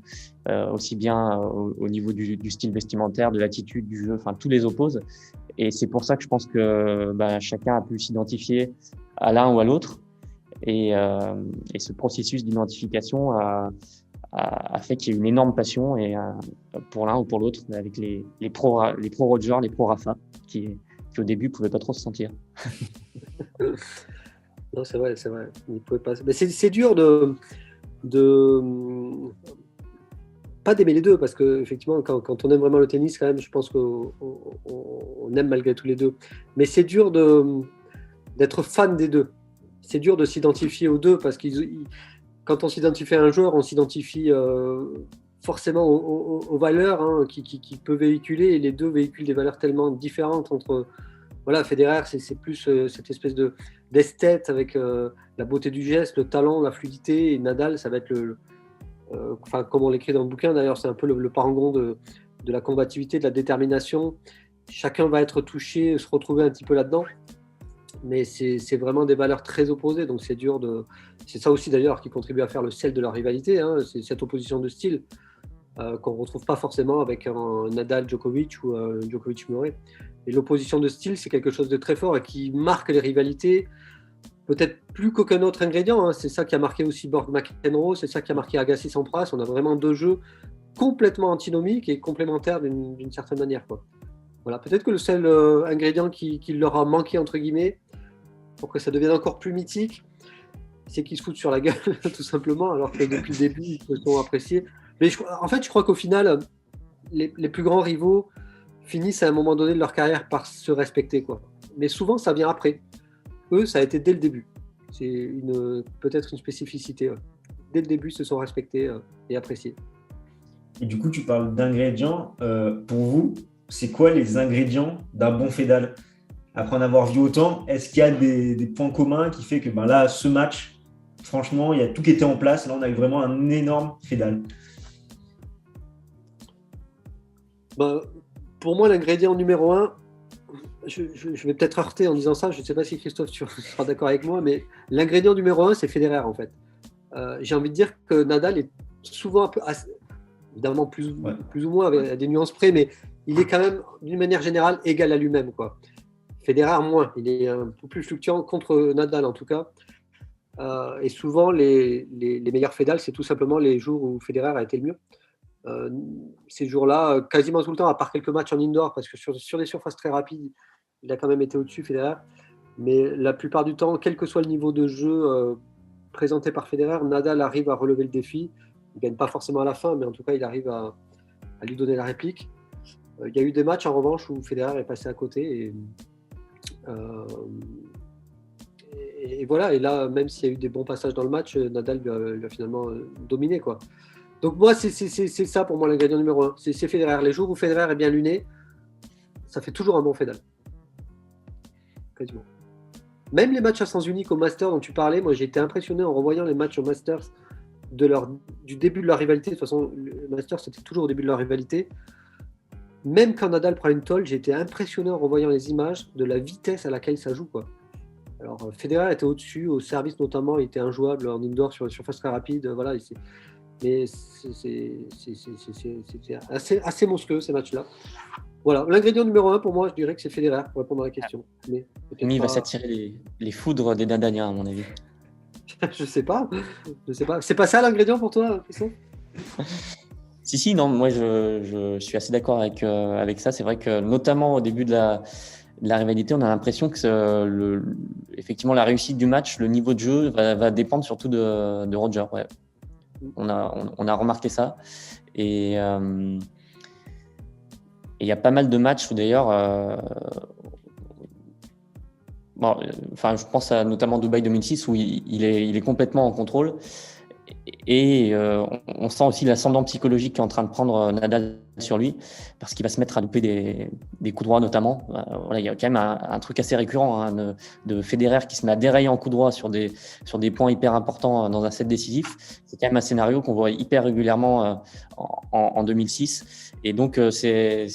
aussi bien au niveau du style vestimentaire, de l'attitude du jeu, tout les oppose. Et c'est pour ça que je pense que chacun a pu s'identifier à l'un ou à l'autre. Et ce processus d'identification a fait qu'il y ait une énorme passion pour l'un ou pour l'autre, avec les pro Roger, les pro Rafa, qui au début pouvaient pas trop se sentir. Non, c'est vrai. Ils pouvaient pas. Mais c'est dur pas d'aimer les deux, parce que effectivement, quand on aime vraiment le tennis, quand même, je pense qu'on aime malgré tout les deux. Mais c'est dur d'être fan des deux. C'est dur de s'identifier aux deux, parce que quand on s'identifie à un joueur, on s'identifie forcément aux valeurs qu'il peut véhiculer, et les deux véhiculent des valeurs tellement différentes entre... Voilà, Federer, c'est plus cette espèce d'esthète avec la beauté du geste, le talent, la fluidité, et Nadal, ça va être comme on l'écrit dans le bouquin d'ailleurs, c'est un peu le parangon de la combativité, de la détermination. Chacun va être touché, se retrouver un petit peu là-dedans, mais c'est vraiment des valeurs très opposées, donc c'est dur c'est ça aussi d'ailleurs qui contribue à faire le sel de leur rivalité, c'est cette opposition de style qu'on ne retrouve pas forcément avec un Nadal-Djokovic ou un Djokovic-Murray. Et l'opposition de style, c'est quelque chose de très fort et qui marque les rivalités, peut-être plus qu'aucun autre ingrédient. C'est ça qui a marqué aussi Borg-McEnroe, c'est ça qui a marqué Agassi-Sampras. On a vraiment deux jeux complètement antinomiques et complémentaires d'une certaine manière, quoi. Voilà, peut-être que le seul ingrédient qui leur a manqué, entre guillemets, pour que ça devienne encore plus mythique, c'est qu'ils se foutent sur la gueule, tout simplement, alors que depuis le début, ils se sont appréciés. Mais en fait, je crois qu'au final, les plus grands rivaux finissent à un moment donné de leur carrière par se respecter, quoi. Mais souvent, ça vient après. Eux, ça a été dès le début. C'est peut-être une spécificité. Ouais. Dès le début, ils se sont respectés et appréciés. Et du coup, tu parles d'ingrédients. Pour vous, c'est quoi les ingrédients d'un bon Fedal? Après en avoir vu autant, est-ce qu'il y a des points communs qui fait que là, ce match, franchement, il y a tout qui était en place. Là, on a eu vraiment un énorme Fedal. Pour moi, l'ingrédient numéro 1, je vais peut-être heurter en disant ça, je ne sais pas si Christophe tu seras d'accord avec moi, mais l'ingrédient numéro 1, c'est Federer en fait. J'ai envie de dire que Nadal est souvent un peu, évidemment plus ou moins avec des nuances près, mais il est quand même d'une manière générale égal à lui-même, quoi. Federer moins, il est un peu plus fluctuant contre Nadal en tout cas. Et souvent les meilleurs Fedal, c'est tout simplement les jours où Federer a été le mieux. Ces jours-là, quasiment tout le temps, à part quelques matchs en indoor, parce que sur des surfaces très rapides, il a quand même été au-dessus, Federer. Mais la plupart du temps, quel que soit le niveau de jeu présenté par Federer, Nadal arrive à relever le défi. Il ne gagne pas forcément à la fin, mais en tout cas, il arrive à lui donner la réplique. Il y a eu des matchs, en revanche, où Federer est passé à côté. Et voilà, et là, même s'il y a eu des bons passages dans le match, Nadal lui a finalement dominé, quoi. Donc moi, c'est ça pour moi l'ingrédient numéro 1. C'est Federer. Les jours où Federer est bien luné, ça fait toujours un bon Fedal. Quasiment. Même les matchs à sens unique au Masters dont tu parlais, moi j'ai été impressionné en revoyant les matchs au Masters du début de leur rivalité. De toute façon, le Masters c'était toujours au début de leur rivalité. Même quand Nadal prend une tôle, j'ai été impressionné en revoyant les images de la vitesse à laquelle ça joue, quoi. Alors Federer était au-dessus, au service notamment, il était injouable en indoor sur les surfaces très rapides. Voilà, mais c'était assez monstrueux ces matchs-là. Voilà, l'ingrédient numéro 1 pour moi, je dirais que c'est Federer pour répondre à la question. Mais il va s'attirer les foudres des Nadaliens à mon avis. Je sais pas. C'est pas ça l'ingrédient pour toi, Christophe? Si, non, moi je suis assez d'accord avec ça. C'est vrai que notamment au début de la rivalité, on a l'impression que effectivement la réussite du match, le niveau de jeu va dépendre surtout de Roger. Ouais. On a remarqué ça. Et il y a pas mal de matchs où d'ailleurs, je pense à notamment Dubaï 2006 où il est complètement en contrôle. Et on sent aussi l'ascendant psychologique qui est en train de prendre Nadal sur lui, parce qu'il va se mettre à louper des coups droits notamment. Voilà, il y a quand même un truc assez récurrent de Federer qui se met à dérailler en coups droits sur des points hyper importants dans un set décisif. C'est quand même un scénario qu'on voit hyper régulièrement en 2006. Et donc, c'est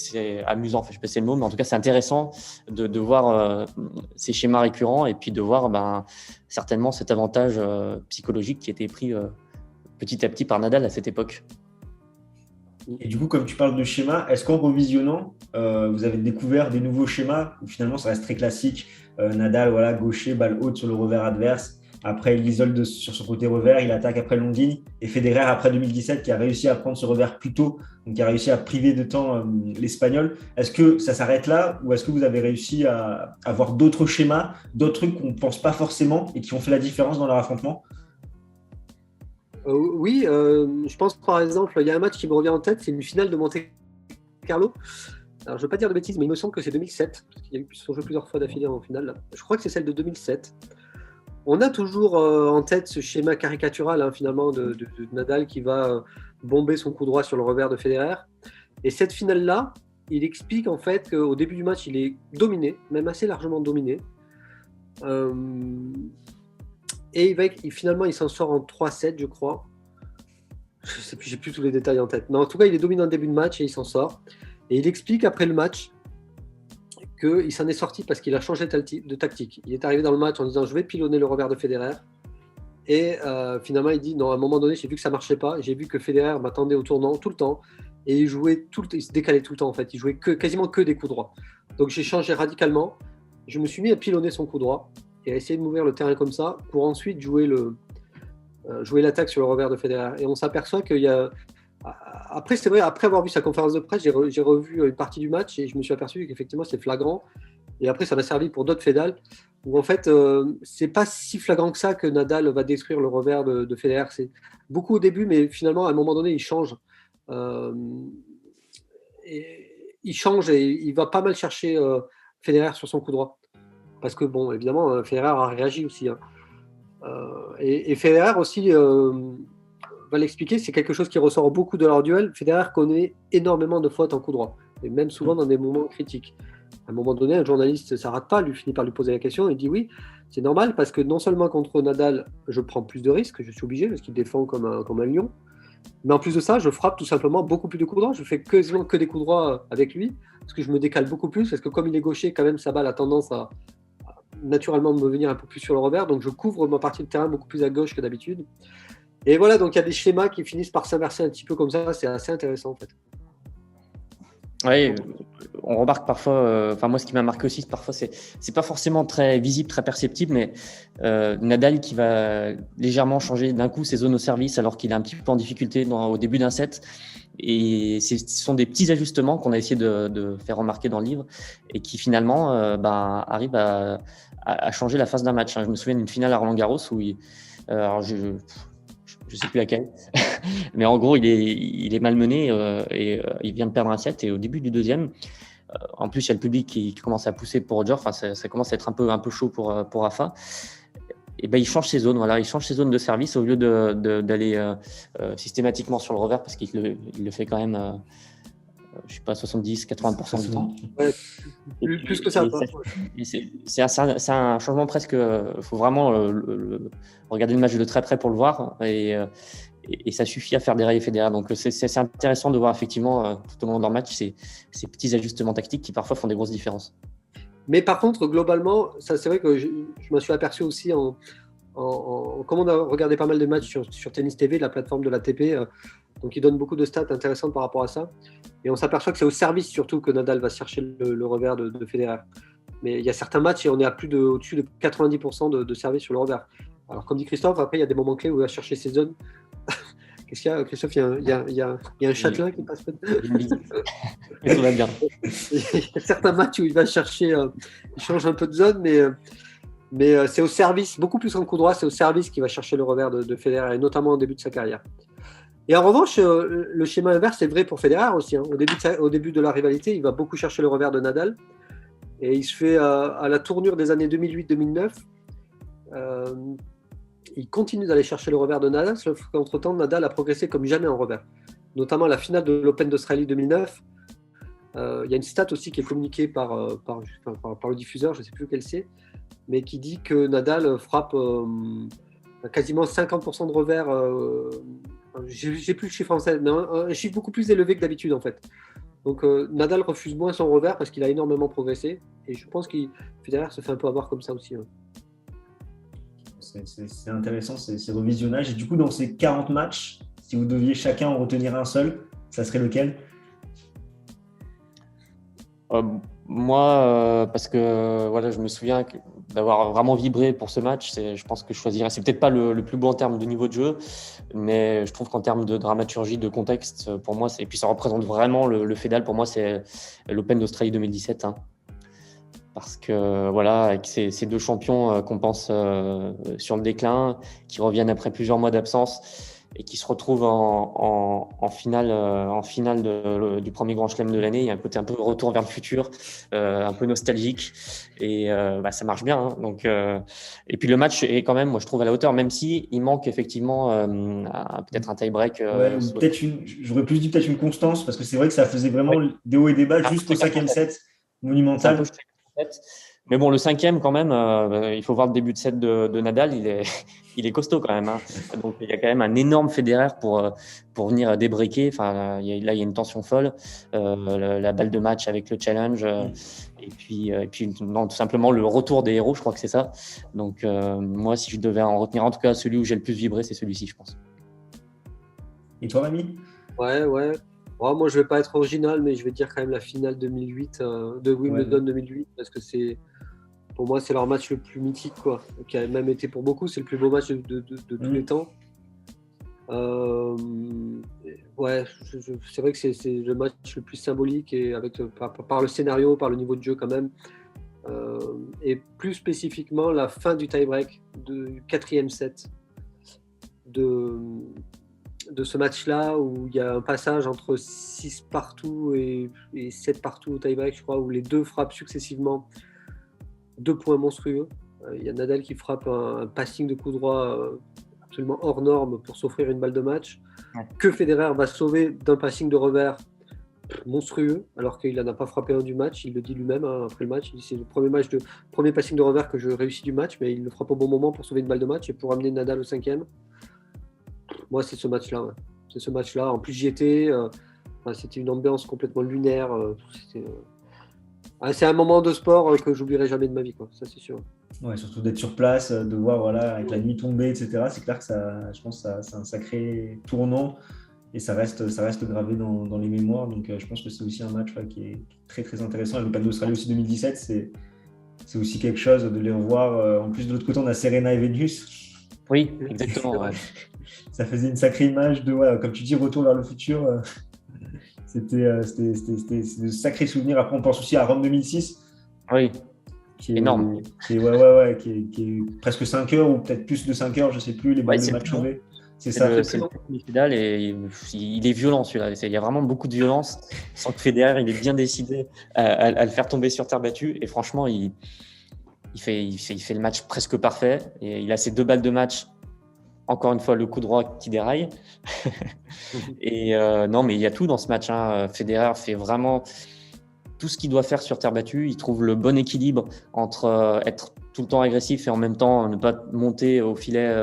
amusant, je ne sais pas si c'est le mot, mais en tout cas, c'est intéressant de voir ces schémas récurrents et puis de voir certainement cet avantage psychologique qui a été pris petit à petit par Nadal à cette époque. Et du coup, comme tu parles de schéma, est-ce qu'en revisionnant, vous avez découvert des nouveaux schémas où finalement ça reste très classique, Nadal, voilà, gaucher, balle haute sur le revers adverse, après il isole sur son côté revers, il attaque après Longines, et Federer après 2017 qui a réussi à prendre ce revers plus tôt, donc qui a réussi à priver de temps l'Espagnol. Est-ce que ça s'arrête là ou est-ce que vous avez réussi à avoir d'autres schémas, d'autres trucs qu'on ne pense pas forcément et qui ont fait la différence dans leur affrontement? Oui, je pense par exemple, il y a un match qui me revient en tête, c'est une finale de Monte-Carlo. Alors, je ne veux pas dire de bêtises, mais il me semble que c'est 2007, parce qu'ils sont joués plusieurs fois d'affilée en finale. Là. Je crois que c'est celle de 2007. On a toujours en tête ce schéma caricatural, finalement, de Nadal qui va bomber son coup droit sur le revers de Federer. Et cette finale-là, il explique en fait qu'au début du match, il est dominé, même assez largement dominé. Et finalement, il s'en sort en 3-7, je crois. Je sais plus, j'ai plus tous les détails en tête. Mais en tout cas, il est dominant au début de match et il s'en sort. Et il explique après le match qu'il s'en est sorti parce qu'il a changé de tactique. Il est arrivé dans le match en disant « je vais pilonner le revers de Federer ». Et finalement, il dit « non, à un moment donné, j'ai vu que ça ne marchait pas. J'ai vu que Federer m'attendait au tournant tout le temps. Et il se décalait tout le temps en fait. Il jouait quasiment que des coups droits. Donc j'ai changé radicalement. Je me suis mis à pilonner son coup droit et à essayer de m'ouvrir le terrain comme ça pour ensuite jouer l'attaque sur le revers de Federer. Et on s'aperçoit qu'il y a... Après, c'est vrai, après avoir vu sa conférence de presse, j'ai revu une partie du match et je me suis aperçu qu'effectivement, c'est flagrant. Et après, ça m'a servi pour d'autres finales où en fait, c'est pas si flagrant que ça que Nadal va détruire le revers de Federer. C'est beaucoup au début, mais finalement, à un moment donné, il change. Il change et il va pas mal chercher Federer sur son coup droit. Parce que, bon, évidemment, Federer a réagi aussi. Et Federer aussi va l'expliquer, c'est quelque chose qui ressort beaucoup de leur duel. Federer connaît énormément de fautes en coup droit, et même souvent dans des moments critiques. À un moment donné, un journaliste ne s'arrête pas, lui finit par lui poser la question, il dit oui, c'est normal parce que non seulement contre Nadal, je prends plus de risques, je suis obligé parce qu'il défend comme un lion, mais en plus de ça, je frappe tout simplement beaucoup plus de coups droits, je fais quasiment que des coups droits avec lui, parce que je me décale beaucoup plus, parce que comme il est gaucher, quand même, sa balle a tendance à naturellement me venir un peu plus sur le revers, donc je couvre ma partie de terrain beaucoup plus à gauche que d'habitude. Et voilà, donc il y a des schémas qui finissent par s'inverser un petit peu comme ça, c'est assez intéressant en fait. Oui, on remarque parfois, moi ce qui m'a marqué aussi, parfois c'est pas forcément très visible, très perceptible, mais Nadal qui va légèrement changer d'un coup ses zones au service alors qu'il est un petit peu en difficulté au début d'un set. Et ce sont des petits ajustements qu'on a essayé de faire remarquer dans le livre et qui finalement arrivent à changer la phase d'un match. Je me souviens d'une finale à Roland-Garros où alors je sais plus laquelle, mais en gros, il est malmené et il vient de perdre un set. Et au début du deuxième, en plus, il y a le public qui commence à pousser pour Roger. Enfin, ça commence à être un peu chaud pour Rafa. Et il change ses zones. Voilà, il change ses zones de service au lieu d'aller systématiquement sur le revers parce qu'il le fait quand même. Je sais pas, 70-80% du temps. Ouais, plus que ça. C'est un changement presque. Il faut vraiment regarder le match de très près pour le voir et ça suffit à faire dérailler Federer. Donc c'est intéressant de voir effectivement tout au long de leur match ces petits ajustements tactiques qui parfois font des grosses différences. Mais par contre, globalement, ça c'est vrai que je m'en suis aperçu aussi comme on a regardé pas mal de matchs sur Tennis TV, la plateforme de l'ATP, donc il donne beaucoup de stats intéressantes par rapport à ça. Et on s'aperçoit que c'est au service surtout que Nadal va chercher le revers de Federer. Mais il y a certains matchs et on est au-dessus de 90% de service sur le revers. Alors comme dit Christophe, après il y a des moments clés où il va chercher ses zones. Qu'est-ce qu'il y a, Christophe? Il y a un châtelain qui passe. Tout va bien. Il y a certains matchs où il va chercher, il change un peu de zone, mais c'est au service, beaucoup plus qu'en coup droit, c'est au service qu'il va chercher le revers de Federer, et notamment au début de sa carrière. Et en revanche, le schéma inverse est vrai pour Federer aussi. Au début de la rivalité, il va beaucoup chercher le revers de Nadal. Et il se fait, à la tournure des années 2008-2009, il continue d'aller chercher le revers de Nadal, sauf qu'entre-temps, Nadal a progressé comme jamais en revers. Notamment à la finale de l'Open d'Australie 2009. Il y a une stat aussi qui est communiquée par le diffuseur, je ne sais plus lequel c'est, mais qui dit que Nadal frappe quasiment 50% de revers. J'ai plus le chiffre français, mais un chiffre beaucoup plus élevé que d'habitude en fait. Donc Nadal refuse moins son revers parce qu'il a énormément progressé, et je pense que Federer se fait un peu avoir comme ça aussi. C'est intéressant ces revisionnages. Et du coup, dans ces 40 matchs, si vous deviez chacun en retenir un seul, ça serait lequel? Moi, parce que voilà, je me souviens d'avoir vraiment vibré pour ce match. Je pense que je choisirais. C'est peut-être pas le plus beau en termes de niveau de jeu, mais je trouve qu'en termes de dramaturgie, de contexte, pour moi, et puis ça représente vraiment le Federer. Pour moi, c'est l'Open d'Australie 2017. Parce que voilà, avec ces deux champions qu'on pense sur le déclin, qui reviennent après plusieurs mois d'absence, et qui se retrouve en finale, du premier Grand Chelem de l'année. Il y a un côté un peu retour vers le futur, un peu nostalgique, et ça marche bien. Hein. Donc, et puis le match est quand même, moi je trouve, à la hauteur, même si il manque effectivement peut-être un tie-break. J'aurais plus dit peut-être une constance, parce que c'est vrai que ça faisait vraiment des hauts et des bas jusqu'au 5e set monumental. Mais bon, le 5e, quand même, il faut voir le début de set de Nadal, il est costaud quand même. Hein. Donc, il y a quand même un énorme Federer pour venir débreaker. Enfin, là, il y a une tension folle. La balle de match avec le challenge. Et puis non, tout simplement, le retour des héros, je crois que c'est ça. Donc, moi, si je devais en retenir, en tout cas, celui où j'ai le plus vibré, c'est celui-ci, je pense. Et toi, Rémi ? Ouais. Moi, je vais pas être original, mais je vais dire quand même la finale 2008 de Wimbledon 2008, parce que pour moi, c'est leur match le plus mythique, quoi. Qui a même été pour beaucoup, c'est le plus beau match de tous les temps. C'est vrai que c'est le match le plus symbolique, et par le scénario, par le niveau de jeu quand même. Et plus spécifiquement, la fin du tie-break du 4e set de ce match-là, où il y a un passage entre 6 partout et 7 partout au tie-break, je crois, où les deux frappent successivement 2 points monstrueux. Il y a Nadal qui frappe un passing de coup droit absolument hors norme pour s'offrir une balle de match, que Federer va sauver d'un passing de revers monstrueux, alors qu'il n'en a pas frappé un du match. Il le dit lui-même après le match. Il dit, c'est le premier passing de revers que je réussis du match, mais il le frappe au bon moment pour sauver une balle de match et pour amener Nadal au 5e. Moi, c'est ce match-là. Ouais. C'est ce match-là. En plus, j'y étais. C'était une ambiance complètement lunaire. C'est un moment de sport que j'oublierai jamais de ma vie, quoi. Ça, c'est sûr. Ouais, surtout d'être sur place, de voir avec la nuit tombée, etc. C'est clair que je pense que c'est un sacré tournant, et ça reste gravé dans les mémoires. Donc, je pense que c'est aussi un match qui est très, très intéressant. Et l'Open d'Australie aussi 2017, c'est aussi quelque chose de les revoir. En plus, de l'autre côté, on a Serena et Vénus. Oui, exactement. Ouais. Ça faisait une sacrée image de, comme tu dis, retour vers le futur. C'était de sacrés souvenirs. Après, on pense aussi à Rome 2006. Oui, énorme. Qui est presque 5 heures, ou peut-être plus de 5 heures, je ne sais plus, les balles de match sauvées. C'est ça. C'est le demi-finale, et il est violent, celui-là. Il y a vraiment beaucoup de violence. Sans que Federer, il est bien décidé à le faire tomber sur terre battue. Et franchement, il fait le match presque parfait. Et il a ses 2 balles de match. Encore une fois, le coup droit qui déraille. Et non, mais il y a tout dans ce match. Hein. Federer fait vraiment tout ce qu'il doit faire sur terre battue. Il trouve le bon équilibre entre être tout le temps agressif et en même temps ne pas monter au filet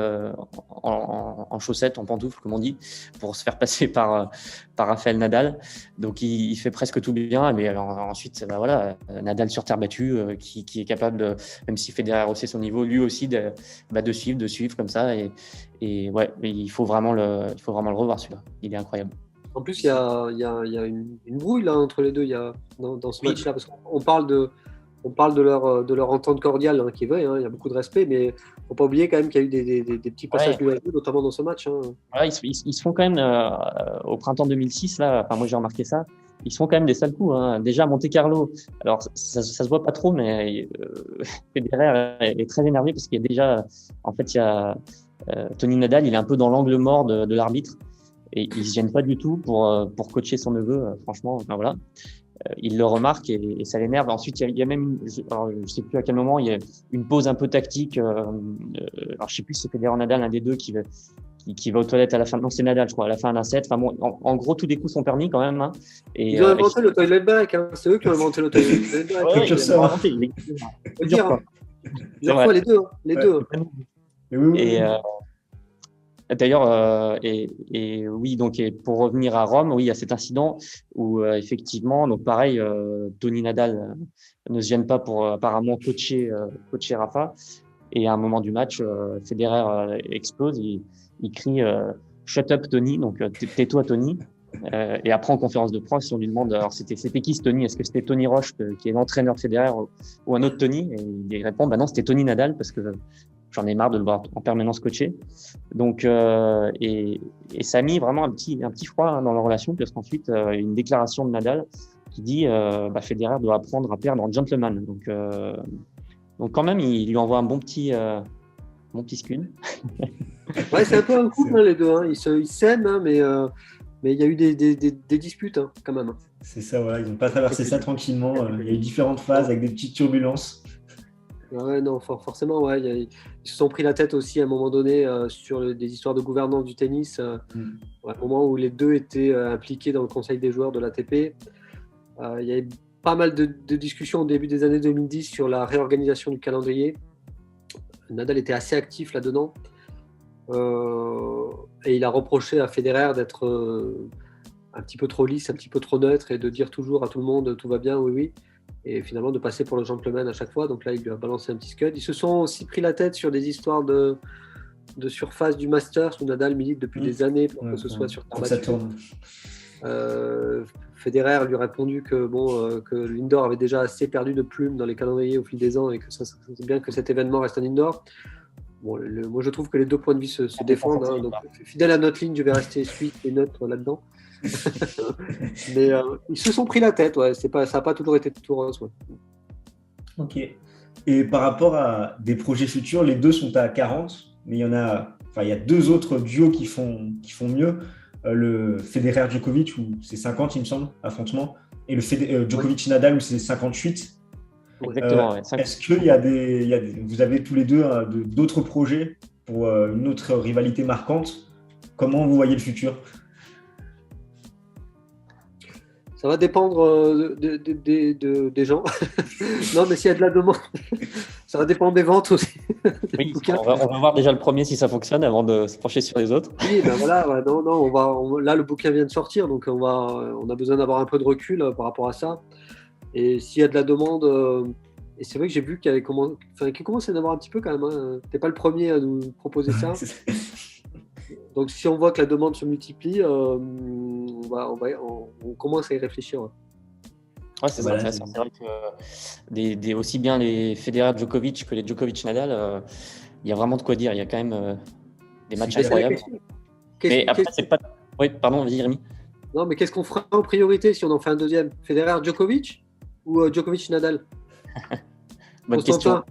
en chaussettes, en pantoufles, comme on dit, pour se faire passer par Rafael Nadal. Donc, il fait presque tout bien. Mais ensuite, Nadal sur terre battue, qui est capable, même si Federer a haussé son niveau, lui aussi, de suivre comme ça. Et ouais, il faut vraiment le revoir, celui-là. Il est incroyable. En plus, il y a une brouille là entre les deux. Il y a dans ce match-là, parce qu'on parle de leur entente cordiale, qui est vrai. Il y a beaucoup de respect, mais il ne faut pas oublier quand même qu'il y a eu des petits passages nuageux, notamment dans ce match. Ouais, ils se font quand même au printemps 2006 là. Enfin, moi j'ai remarqué ça. Ils se font quand même des sales coups. Déjà à Monte Carlo. Alors ça se voit pas trop, mais Federer est très énervé parce qu'il y a déjà, en fait, il y a Tony Nadal. Il est un peu dans l'angle mort de l'arbitre. Et il se gêne pas du tout pour coacher son neveu, franchement. Enfin, voilà. Il le remarque et ça l'énerve. Ensuite, il y a même, je sais plus à quel moment, il y a une pause un peu tactique. Alors, je sais plus si c'est Federer Nadal, un des deux qui va aux toilettes à la fin. Non, c'est Nadal, je crois, à la fin d'un set. Enfin bon, en gros, tous les coups sont permis quand même. Hein. Et, ils ont inventé le toilet break. C'est eux qui ont inventé le toilet break. Ils l'ont inventé. Plusieurs fois, les deux. Et oui. D'ailleurs, oui, donc pour revenir à Rome, oui, il y a cet incident où effectivement, donc pareil, Tony Nadal ne se gêne pas pour apparemment coacher Rafa, et à un moment du match, Federer explose, il crie "Shut up Tony", donc tais-toi Tony. Et après en conférence de presse, on lui demande alors c'était qui ce Tony, est-ce que c'était Tony Roche qui est l'entraîneur de Federer ou un autre Tony, et il répond bah non, c'était Tony Nadal parce que j'en ai marre de le voir en permanence coacher. Donc, et ça a mis vraiment un petit froid dans leur relation, parce qu'ensuite, une déclaration de Nadal qui dit Federer doit apprendre à perdre en gentleman. Donc quand même, il lui envoie un bon petit scud. Ouais, c'est un peu un couple, les deux. Ils s'aiment, mais il y a eu des disputes, quand même. C'est ça, voilà, ils n'ont pas traversé ça tranquillement. Il y a eu différentes phases avec des petites turbulences. Ouais, non, forcément, ouais. Ils se sont pris la tête aussi à un moment donné sur des histoires de gouvernance du tennis. À un moment où les deux étaient impliqués dans le conseil des joueurs de l'ATP. Il y avait pas mal de discussions au début des années 2010 sur la réorganisation du calendrier. Nadal était assez actif là-dedans. Et il a reproché à Federer d'être un petit peu trop lisse, un petit peu trop neutre et de dire toujours à tout le monde tout va bien, oui, oui. Et finalement de passer pour le gentleman à chaque fois. Donc là, il lui a balancé un petit scud. Ils se sont aussi pris la tête sur des histoires de surface du Masters où Nadal milite depuis des années pour que ce soit sur terre battue. Federer lui a répondu que l'indoor avait déjà assez perdu de plumes dans les calendriers au fil des ans et que ça serait bien que cet événement reste un indoor. Bon, moi je trouve que les deux points de vue se défendent. Donc, fidèle à notre ligne, je vais rester suite et neutre là-dedans. Mais ils se sont pris la tête, ouais. Ça n'a pas toujours été tout rose. Ouais. Ok. Et par rapport à des projets futurs, les deux sont à 40, mais il y a deux autres duos qui font mieux. Le Federer-Djokovic, où c'est 50, il me semble, affrontement, et le Djokovic-Nadal, où c'est 58. Exactement. Est-ce que vous avez tous les deux d'autres projets pour une autre rivalité marquante? Comment vous voyez le futur? Ça va dépendre des gens. Non, mais s'il y a de la demande, ça va dépendre des ventes aussi. Oui, on va voir déjà le premier si ça fonctionne avant de se pencher sur les autres. Oui, ben voilà, là le bouquin vient de sortir, donc on a besoin d'avoir un peu de recul par rapport à ça. Et s'il y a de la demande, et c'est vrai que j'ai vu qu'il commence à y en avoir un petit peu quand même. T'es pas le premier à nous proposer ça. Donc si on voit que la demande se multiplie, on commence à y réfléchir. Ouais, c'est intéressant. C'est vrai que aussi bien les Federer Djokovic que les Djokovic Nadal, il y a vraiment de quoi dire. Il y a quand même des matchs incroyables. Mais après, c'est pas. Oui, pardon, vas-y, Rémi. Non, mais qu'est-ce qu'on fera en priorité si on en fait un deuxième? Federer Djokovic ou Djokovic Nadal? Bonne question.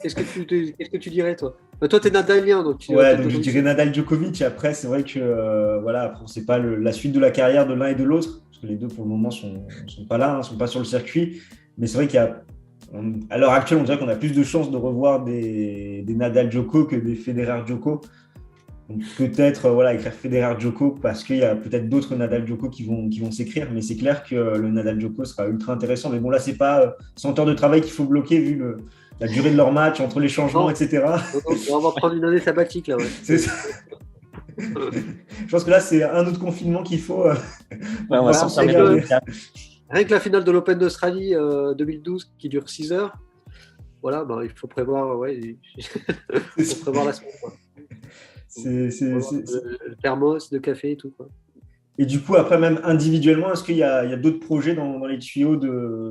Qu'est-ce que tu dirais, toi? Toi, tu es nadalien. Donc je dirais Nadal Djokovic. Après, c'est vrai que après, on ne sait pas la suite de la carrière de l'un et de l'autre, parce que les deux, pour le moment, sont pas là, ne sont pas sur le circuit. Mais c'est vrai qu'à l'heure actuelle, on dirait qu'on a plus de chances de revoir des Nadal Djoko que des Federer Djoko. Donc peut-être écrire Federer Djoko parce qu'il y a peut-être d'autres Nadal Djoko qui vont s'écrire, mais c'est clair que le Nadal Djoko sera ultra intéressant. Mais bon, là, c'est pas 100 heures de travail qu'il faut bloquer vu la durée de leur match, entre les changements, etc. On va prendre une année sabbatique là, ouais. C'est ça. Je pense que là, c'est un autre confinement qu'il faut. On va s'en servir. Rien que la finale de l'Open d'Australie 2012 qui dure 6 heures, voilà, il faut prévoir, prévoir la semaine. Quoi. Le thermos de café et tout. Quoi. Et du coup, après, même individuellement, est-ce qu'il y a d'autres projets dans les tuyaux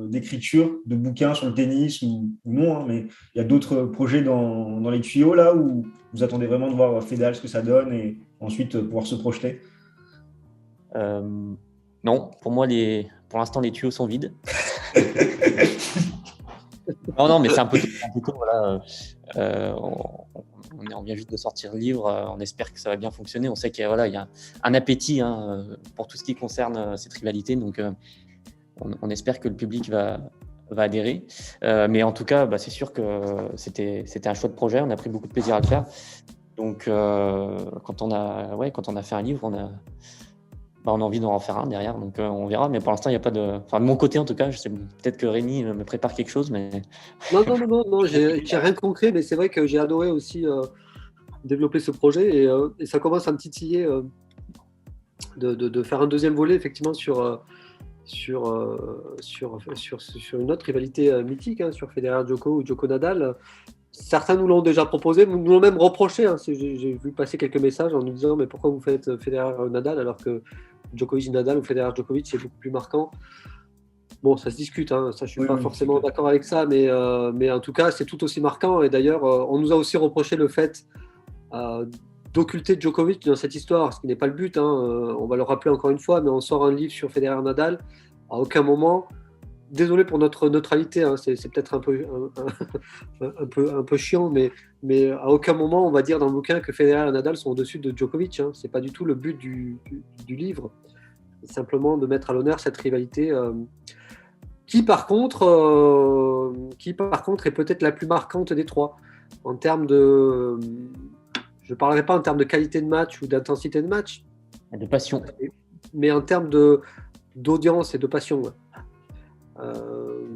d'écriture, de bouquins sur le tennis ou non, mais il y a d'autres projets dans les tuyaux là où vous attendez vraiment de voir Federer ce que ça donne et ensuite pouvoir se projeter? Non, pour moi, pour l'instant, les tuyaux sont vides. Non, mais c'est un peu tôt. Voilà. On vient juste de sortir le livre, on espère que ça va bien fonctionner. On sait qu'il y a un appétit pour tout ce qui concerne cette rivalité, donc on espère que le public va adhérer. Mais en tout cas, c'est sûr que c'était un chouette projet, on a pris beaucoup de plaisir à le faire. Donc quand on a fait un livre, on a envie d'en faire un derrière, donc on verra. Mais pour l'instant, il n'y a pas de... Enfin, de mon côté, en tout cas, je sais peut-être que Rémi me prépare quelque chose, mais... Non, j'ai rien de concret, mais c'est vrai que j'ai adoré aussi développer ce projet et ça commence à me titiller de faire un deuxième volet, effectivement, sur une autre rivalité mythique, sur Federer Djoko ou Djoko Nadal. Certains nous l'ont déjà proposé, nous l'ont même reproché. J'ai vu passer quelques messages en nous disant mais pourquoi vous faites Federer Nadal alors que Djokovic Nadal ou Federer Djokovic c'est beaucoup plus marquant. Bon, ça se discute, ça je suis pas forcément d'accord avec ça, mais en tout cas c'est tout aussi marquant. Et d'ailleurs, on nous a aussi reproché le fait d'occulter Djokovic dans cette histoire, ce qui n'est pas le but. On va le rappeler encore une fois, mais on sort un livre sur Federer Nadal. À aucun moment désolé pour notre neutralité, hein, c'est peut-être un peu chiant, mais à aucun moment on va dire dans le bouquin que Federer et Nadal sont au-dessus de Djokovic. Hein. C'est pas du tout le but du livre. C'est simplement de mettre à l'honneur cette rivalité qui par contre est peut-être la plus marquante des trois en termes de. Je ne parlerai pas en termes de qualité de match ou d'intensité de match, de passion, mais en termes d'audience et de passion. Ouais.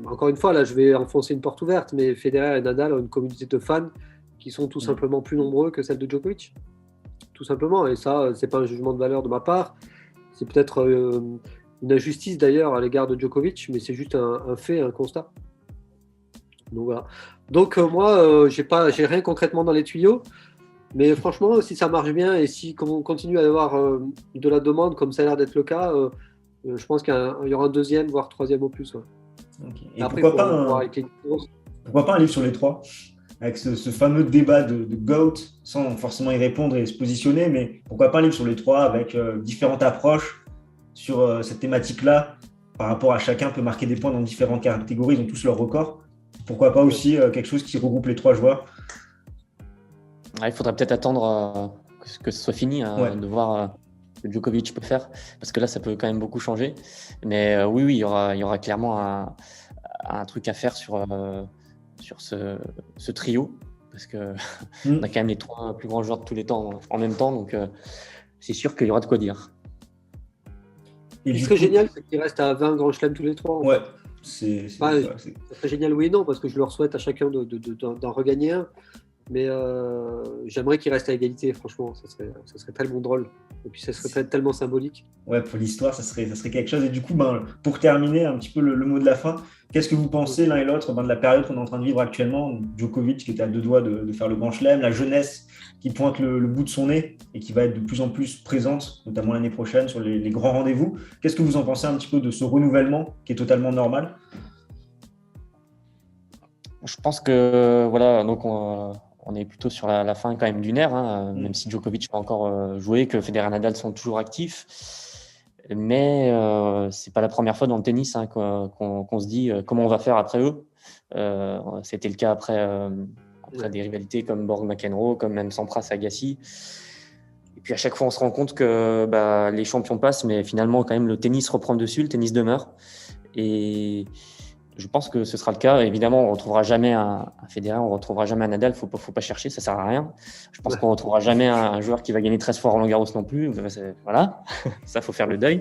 Encore une fois, là, je vais enfoncer une porte ouverte, mais Federer et Nadal ont une communauté de fans qui sont tout simplement plus nombreux que celle de Djokovic. Tout simplement, et ça, c'est pas un jugement de valeur de ma part. C'est peut-être une injustice d'ailleurs à l'égard de Djokovic, mais c'est juste un fait, un constat. Donc voilà. Donc moi, j'ai rien concrètement dans les tuyaux, mais franchement, si ça marche bien et si on continue à avoir de la demande, comme ça a l'air d'être le cas, je pense qu'il y aura un deuxième, voire troisième opus. Ouais. Okay. Et après, pourquoi pas un livre sur les trois, avec ce fameux débat de GOAT, sans forcément y répondre et se positionner, mais pourquoi pas un livre sur les trois avec différentes approches sur cette thématique-là, par rapport à chacun peut marquer des points dans différentes catégories, ils ont tous leur record. Pourquoi pas aussi quelque chose qui regroupe les trois joueurs. Il faudrait peut-être attendre que ce soit fini, de voir ce que Djokovic peut faire, parce que là, ça peut quand même beaucoup changer. Mais oui, il y aura clairement un truc à faire sur ce trio, parce que on a quand même les trois plus grands joueurs de tous les temps en même temps, donc c'est sûr qu'il y aura de quoi dire. Et ce qui serait génial, c'est qu'ils restent à 20 grands chelems tous les trois. Ouais, ça serait génial, oui et non, parce que je leur souhaite à chacun d'en regagner un. Mais j'aimerais qu'ils restent à égalité, franchement, ça serait tellement drôle. Et puis ça serait tellement symbolique. Ouais, pour l'histoire, ça serait quelque chose. Et du coup, pour terminer un petit peu le mot de la fin, qu'est-ce que vous pensez l'un et l'autre de la période qu'on est en train de vivre actuellement? Djokovic qui était à deux doigts de faire le grand chelem, la jeunesse qui pointe le bout de son nez et qui va être de plus en plus présente, notamment l'année prochaine sur les grands rendez-vous. Qu'est-ce que vous en pensez un petit peu de ce renouvellement qui est totalement normal? Je pense que voilà, donc on est plutôt sur la fin quand même d'une ère, même si Djokovic va encore jouer, que Federer et Nadal sont toujours actifs. Mais c'est pas la première fois dans le tennis qu'on se dit comment on va faire après eux. C'était le cas après des rivalités comme Borg-McEnroe, comme même Sampras-Agassi. Et puis à chaque fois, on se rend compte que les champions passent, mais finalement, quand même, le tennis reprend le dessus, le tennis demeure. Et je pense que ce sera le cas. Évidemment, on ne retrouvera jamais un Federer, on ne retrouvera jamais un Nadal. Faut pas chercher, ça ne sert à rien. Je pense qu'on ne retrouvera jamais un joueur qui va gagner 13 fois Roland Garros non plus. Voilà, ça, faut faire le deuil.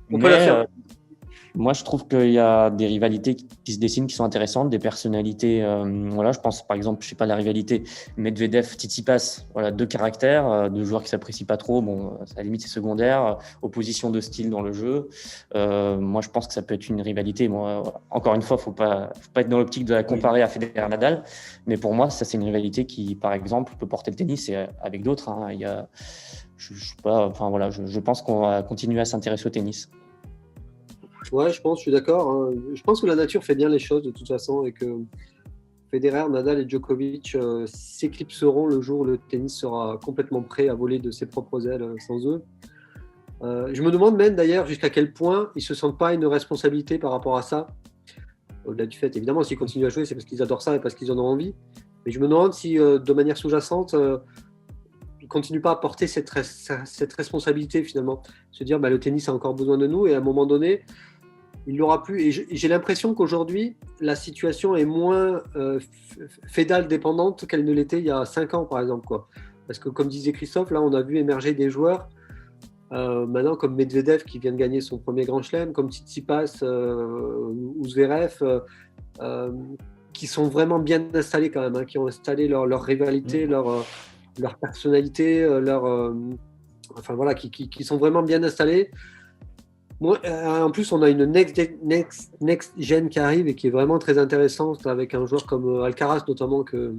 On peut la faire. Moi, je trouve qu'il y a des rivalités qui se dessinent, qui sont intéressantes, des personnalités. Je pense par exemple, la rivalité Medvedev-Tsitsipas, deux caractères, deux joueurs qui s'apprécient pas trop. Bon, à la limite, c'est secondaire. Opposition de style dans le jeu. Moi, je pense que ça peut être une rivalité. Encore une fois, faut pas être dans l'optique de la comparer à Federer-Nadal, mais pour moi, ça c'est une rivalité qui, par exemple, peut porter le tennis et avec d'autres. Je pense qu'on va continuer à s'intéresser au tennis. Ouais, je suis d'accord. Hein. Je pense que la nature fait bien les choses de toute façon et que Federer, Nadal et Djokovic s'éclipseront le jour où le tennis sera complètement prêt à voler de ses propres ailes sans eux. Je me demande même d'ailleurs jusqu'à quel point ils ne se sentent pas une responsabilité par rapport à ça. Au-delà du fait, évidemment, s'ils continuent à jouer, c'est parce qu'ils adorent ça et parce qu'ils en ont envie. Mais je me demande si, de manière sous-jacente, ils ne continuent pas à porter cette responsabilité finalement. Se dire, le tennis a encore besoin de nous et à un moment donné, il l'aura plus. Et j'ai l'impression qu'aujourd'hui, la situation est moins fédale dépendante qu'elle ne l'était il y a 5 ans, par exemple. Parce que, comme disait Christophe, là, on a vu émerger des joueurs, maintenant, comme Medvedev, qui vient de gagner son premier Grand Chelem, comme Tsitsipas ou Zverev, qui sont vraiment bien installés quand même, qui ont installé leur rivalité, leur personnalité, qui sont vraiment bien installés. En plus, on a une next gen qui arrive et qui est vraiment très intéressante avec un joueur comme Alcaraz notamment que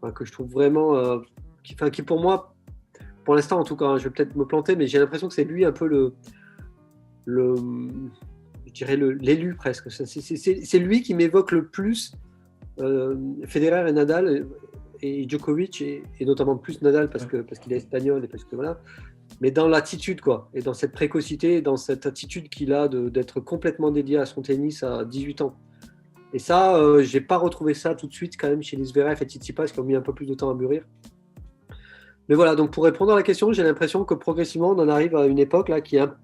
je trouve vraiment qui pour moi, pour l'instant en tout cas, je vais peut-être me planter, mais j'ai l'impression que c'est lui un peu je dirais l'élu presque. C'est lui qui m'évoque le plus Federer et Nadal et Djokovic et notamment plus Nadal parce qu'il est espagnol et parce que voilà. mais dans l'attitude, quoi, et dans cette précocité, dans cette attitude qu'il a d'être complètement dédié à son tennis à 18 ans. Et ça, j'ai pas retrouvé ça tout de suite quand même chez les Zverev et Tsitsipas qui ont mis un peu plus de temps à mûrir. Mais voilà, donc pour répondre à la question, j'ai l'impression que progressivement, on en arrive à une époque là qui est un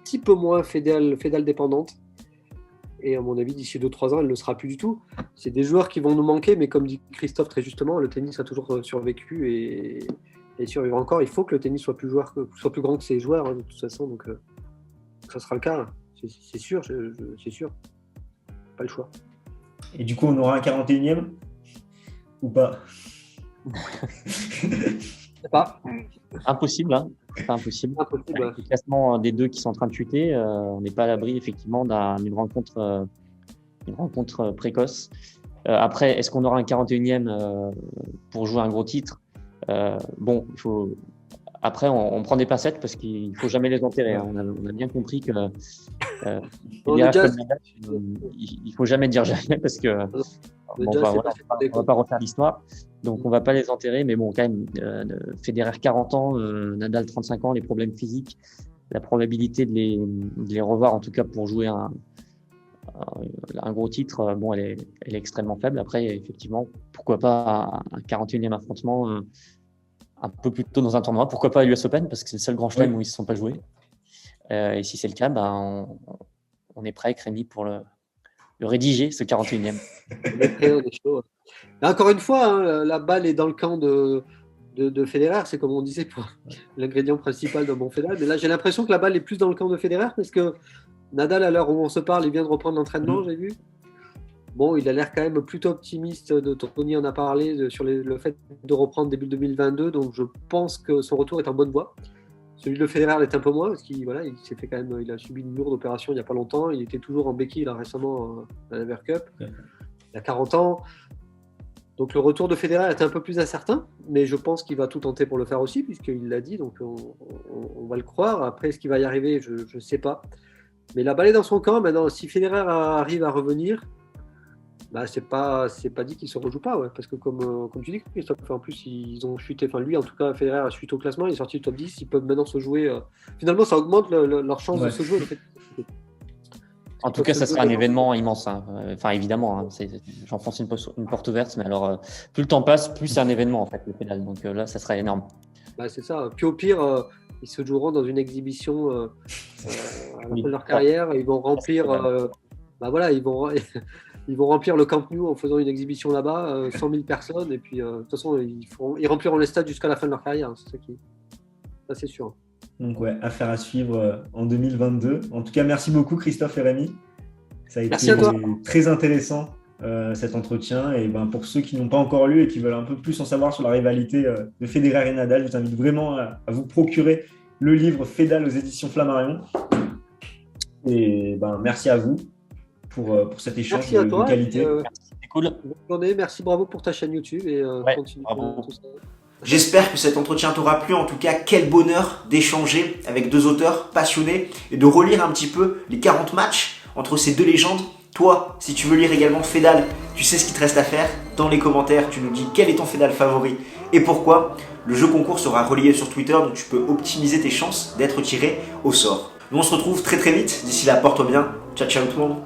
petit peu moins Federer dépendante. Et à mon avis, d'ici 2-3 ans, elle ne le sera plus du tout. C'est des joueurs qui vont nous manquer, mais comme dit Christophe très justement, le tennis a toujours survécu et survivre encore. Il faut que le tennis soit plus grand que ses joueurs, hein, de toute façon. Donc, ça sera le cas. C'est sûr, c'est sûr. Pas le choix. Et du coup, on aura un 41e ou pas? Pas. Impossible, hein. C'est impossible. Avec le classement des deux qui sont en train de chuter, on n'est pas à l'abri effectivement d'une rencontre précoce. Après, est-ce qu'on aura un 41e pour jouer un gros titre? Bon, il faut. Après, on prend des pincettes parce qu'il faut jamais les enterrer. Hein. On a bien compris que il faut jamais dire jamais parce que on va pas refaire l'histoire. Donc, on va pas les enterrer. Mais bon, quand même, Federer 40 ans, Nadal 35 ans, les problèmes physiques, la probabilité de les revoir, en tout cas pour jouer un gros titre, bon, elle est extrêmement faible. Après, effectivement, pourquoi pas un 41e affrontement un peu plus tôt dans un tournoi. Pourquoi pas à l'US Open, parce que c'est le seul grand chelem où ils ne se sont pas joués. Et si c'est le cas, on est prêt avec Rémi pour le rédiger, ce 41e. On est chaud. Encore une fois, hein, la balle est dans le camp de Federer, c'est comme on disait pour l'ingrédient principal d'un bon Federer. Mais là, j'ai l'impression que la balle est plus dans le camp de Federer, parce que Nadal, à l'heure où on se parle, il vient de reprendre l'entraînement, j'ai vu. Bon, il a l'air quand même plutôt optimiste. Tony en a parlé sur le fait de reprendre début 2022, donc je pense que son retour est en bonne voie. Celui de Federer l'est un peu moins parce qu'il s'est fait quand même, il a subi une lourde opération il n'y a pas longtemps. Il était toujours en béquille là récemment à la Lever Cup. Il a 40 ans. Donc le retour de Federer est un peu plus incertain, mais je pense qu'il va tout tenter pour le faire aussi puisqu'il l'a dit, donc on va le croire. Après, est-ce qu'il va y arriver, je ne sais pas. Mais la balle est dans son camp. Maintenant, si Federer arrive à revenir, c'est pas dit qu'il se rejoue pas, ouais, parce que comme tu dis, Christophe, en plus ils ont chuté, enfin lui en tout cas Federer a chuté au classement, il est sorti du top 10, ils peuvent maintenant se jouer, finalement ça augmente leur chance de se jouer. En tout cas, ça sera un événement immense, hein. Enfin évidemment, hein, j'enfonce une porte ouverte, mais alors plus le temps passe, plus c'est un événement en fait le pédale, donc là ça sera énorme. C'est ça, puis au pire ils se joueront dans une exhibition à la fin de leur carrière, ils vont remplir ils vont remplir le Camp Nou en faisant une exhibition là-bas, 100 000 personnes, et puis de toute façon, ils rempliront les stades jusqu'à la fin de leur carrière. Ça, c'est sûr. Donc, ouais, affaire à suivre en 2022. En tout cas, merci beaucoup, Christophe et Rémi. Ça a été très intéressant, cet entretien. Et pour ceux qui n'ont pas encore lu et qui veulent un peu plus en savoir sur la rivalité de Federer et Nadal, je vous invite vraiment à vous procurer le livre Fédal aux éditions Flammarion. Et merci à vous. Pour cet échange de qualité. C'est cool. Bonne journée, merci, bravo pour ta chaîne YouTube et continue tout ça. J'espère que cet entretien t'aura plu. En tout cas, quel bonheur d'échanger avec deux auteurs passionnés et de relire un petit peu les 40 matchs entre ces deux légendes. Toi, si tu veux lire également Fédal, tu sais ce qu'il te reste à faire. Dans les commentaires, tu nous dis quel est ton Fédal favori et pourquoi. Le jeu concours sera relayé sur Twitter, donc tu peux optimiser tes chances d'être tiré au sort. Nous, on se retrouve très très vite. D'ici là, porte-toi bien. Ciao, ciao tout le monde.